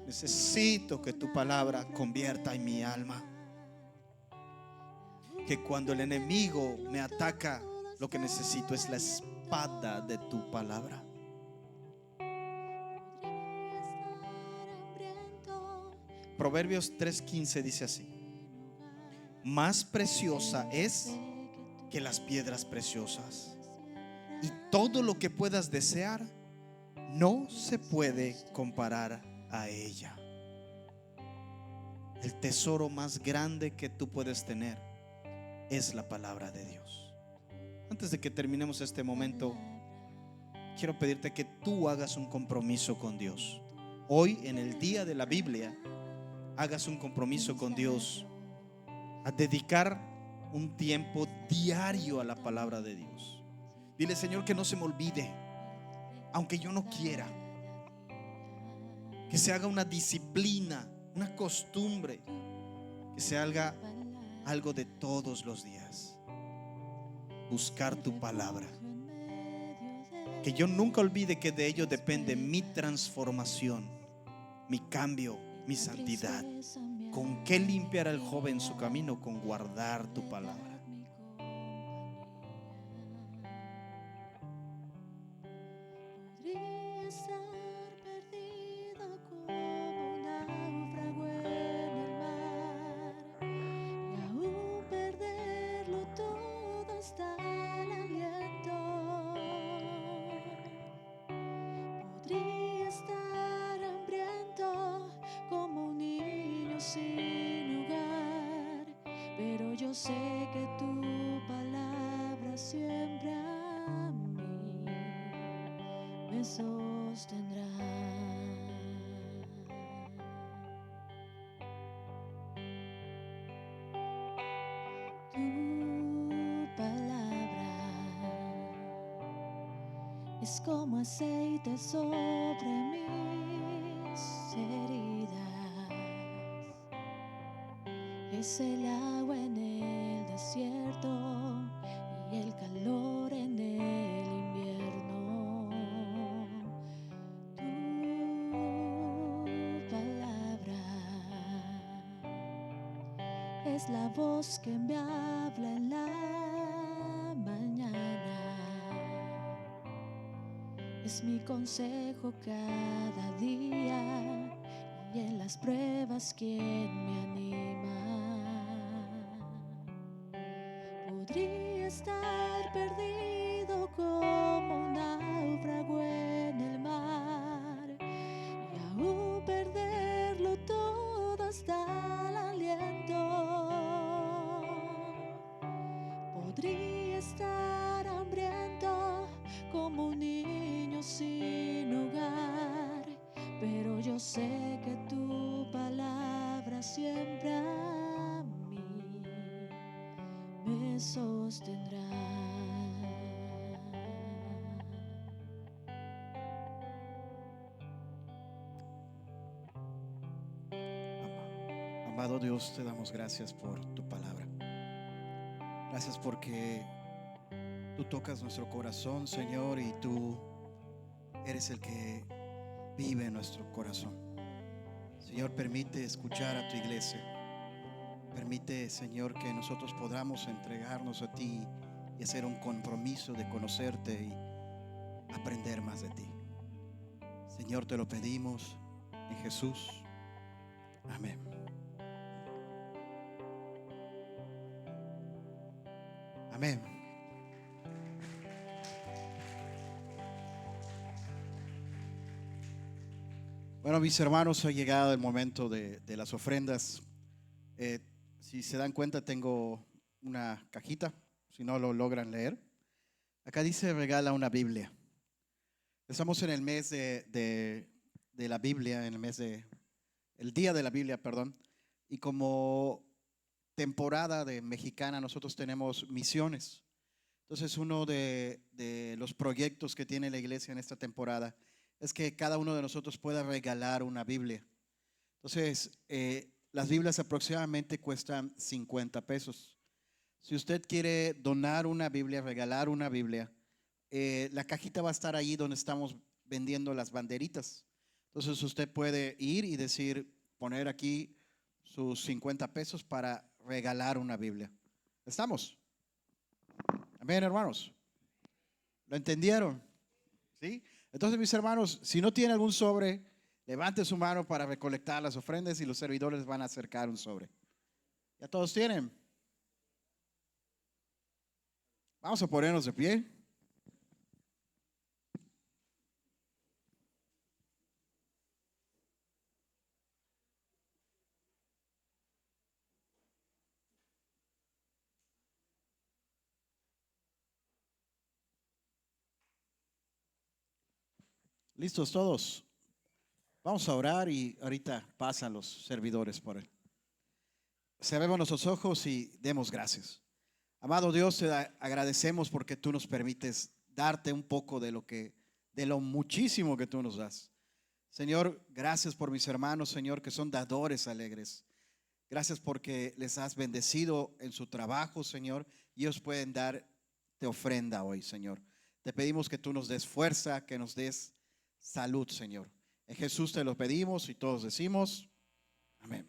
necesito que tu palabra convierta en mi alma. Que cuando el enemigo me ataca, lo que necesito es la espada de tu palabra. Proverbios 3:15 dice así: más preciosa es que las piedras preciosas, y todo lo que puedas desear no se puede comparar a ella. El tesoro más grande que tú puedes tener es la palabra de Dios. Antes de que terminemos este momento, quiero pedirte que tú hagas un compromiso con Dios. Hoy, en el día de la Biblia, hagas un compromiso con Dios a dedicar un tiempo diario a la palabra de Dios. Dile: Señor, que no se me olvide, aunque yo no quiera. Que se haga una disciplina, una costumbre, que se haga algo de todos los días. Buscar tu palabra. Que yo nunca olvide que de ello depende mi transformación, mi cambio, mi santidad. ¿Con qué limpiará el joven su camino? Con guardar tu palabra. Podría estar perdido como un náufrago en el mar y aún perderlo todo hasta el aliento. Podría estar hambriento como un niño sin hogar, pero yo sé que tu palabra siempre a mí me sostendrá. Tu palabra es como aceite sobre mis heridas, es el agua en el desierto y el calor en el invierno. Tu palabra es la voz que me habla en la mañana, es mi consejo cada día y en las pruebas quien me anima. Podría estar perdido como un náufrago en el mar y aún perderlo todo hasta el aliento. Podría estar hambriento como un niño sin hogar, pero yo sé que tu palabra siempre a mí me sostendrá. Amado Dios, te damos gracias por tu palabra. Gracias porque tú tocas nuestro corazón, Señor, y tú eres el que vive en nuestro corazón. Señor, permite escuchar a tu iglesia. Permite, Señor, que nosotros podamos entregarnos a ti y hacer un compromiso de conocerte y aprender más de ti. Señor, te lo pedimos en Jesús. Amén. Amén. Bueno, mis hermanos, ha llegado el momento de las ofrendas. Si se dan cuenta, tengo una cajita, si no lo logran leer. Acá dice: regala una Biblia. Estamos en el mes de la Biblia, en el día de la Biblia, perdón. Y como temporada de mexicana, nosotros tenemos misiones. Entonces, uno de los proyectos que tiene la iglesia en esta temporada es que cada uno de nosotros pueda regalar una Biblia. Entonces, las Biblias aproximadamente cuestan 50 pesos. Si usted quiere donar una Biblia, regalar una Biblia, la cajita va a estar ahí donde estamos vendiendo las banderitas. Entonces, usted puede ir y poner aquí sus 50 pesos para regalar una Biblia. ¿Estamos? Amén, hermanos. ¿Lo entendieron? ¿Sí? Entonces, mis hermanos, si no tiene algún sobre, levante su mano para recolectar las ofrendas y los servidores les van a acercar un sobre. ¿Ya todos tienen? Vamos a ponernos de pie. ¿Listos todos? Vamos a orar y ahorita pasan los servidores por él. Cerremos nuestros ojos y demos gracias. Amado Dios, te agradecemos porque tú nos permites darte un poco de lo muchísimo que tú nos das. Señor, gracias por mis hermanos, Señor, que son dadores alegres. Gracias porque les has bendecido en su trabajo, Señor, y ellos pueden darte ofrenda hoy, Señor. Te pedimos que tú nos des fuerza, que nos des salud, Señor. En Jesús te lo pedimos y todos decimos amén.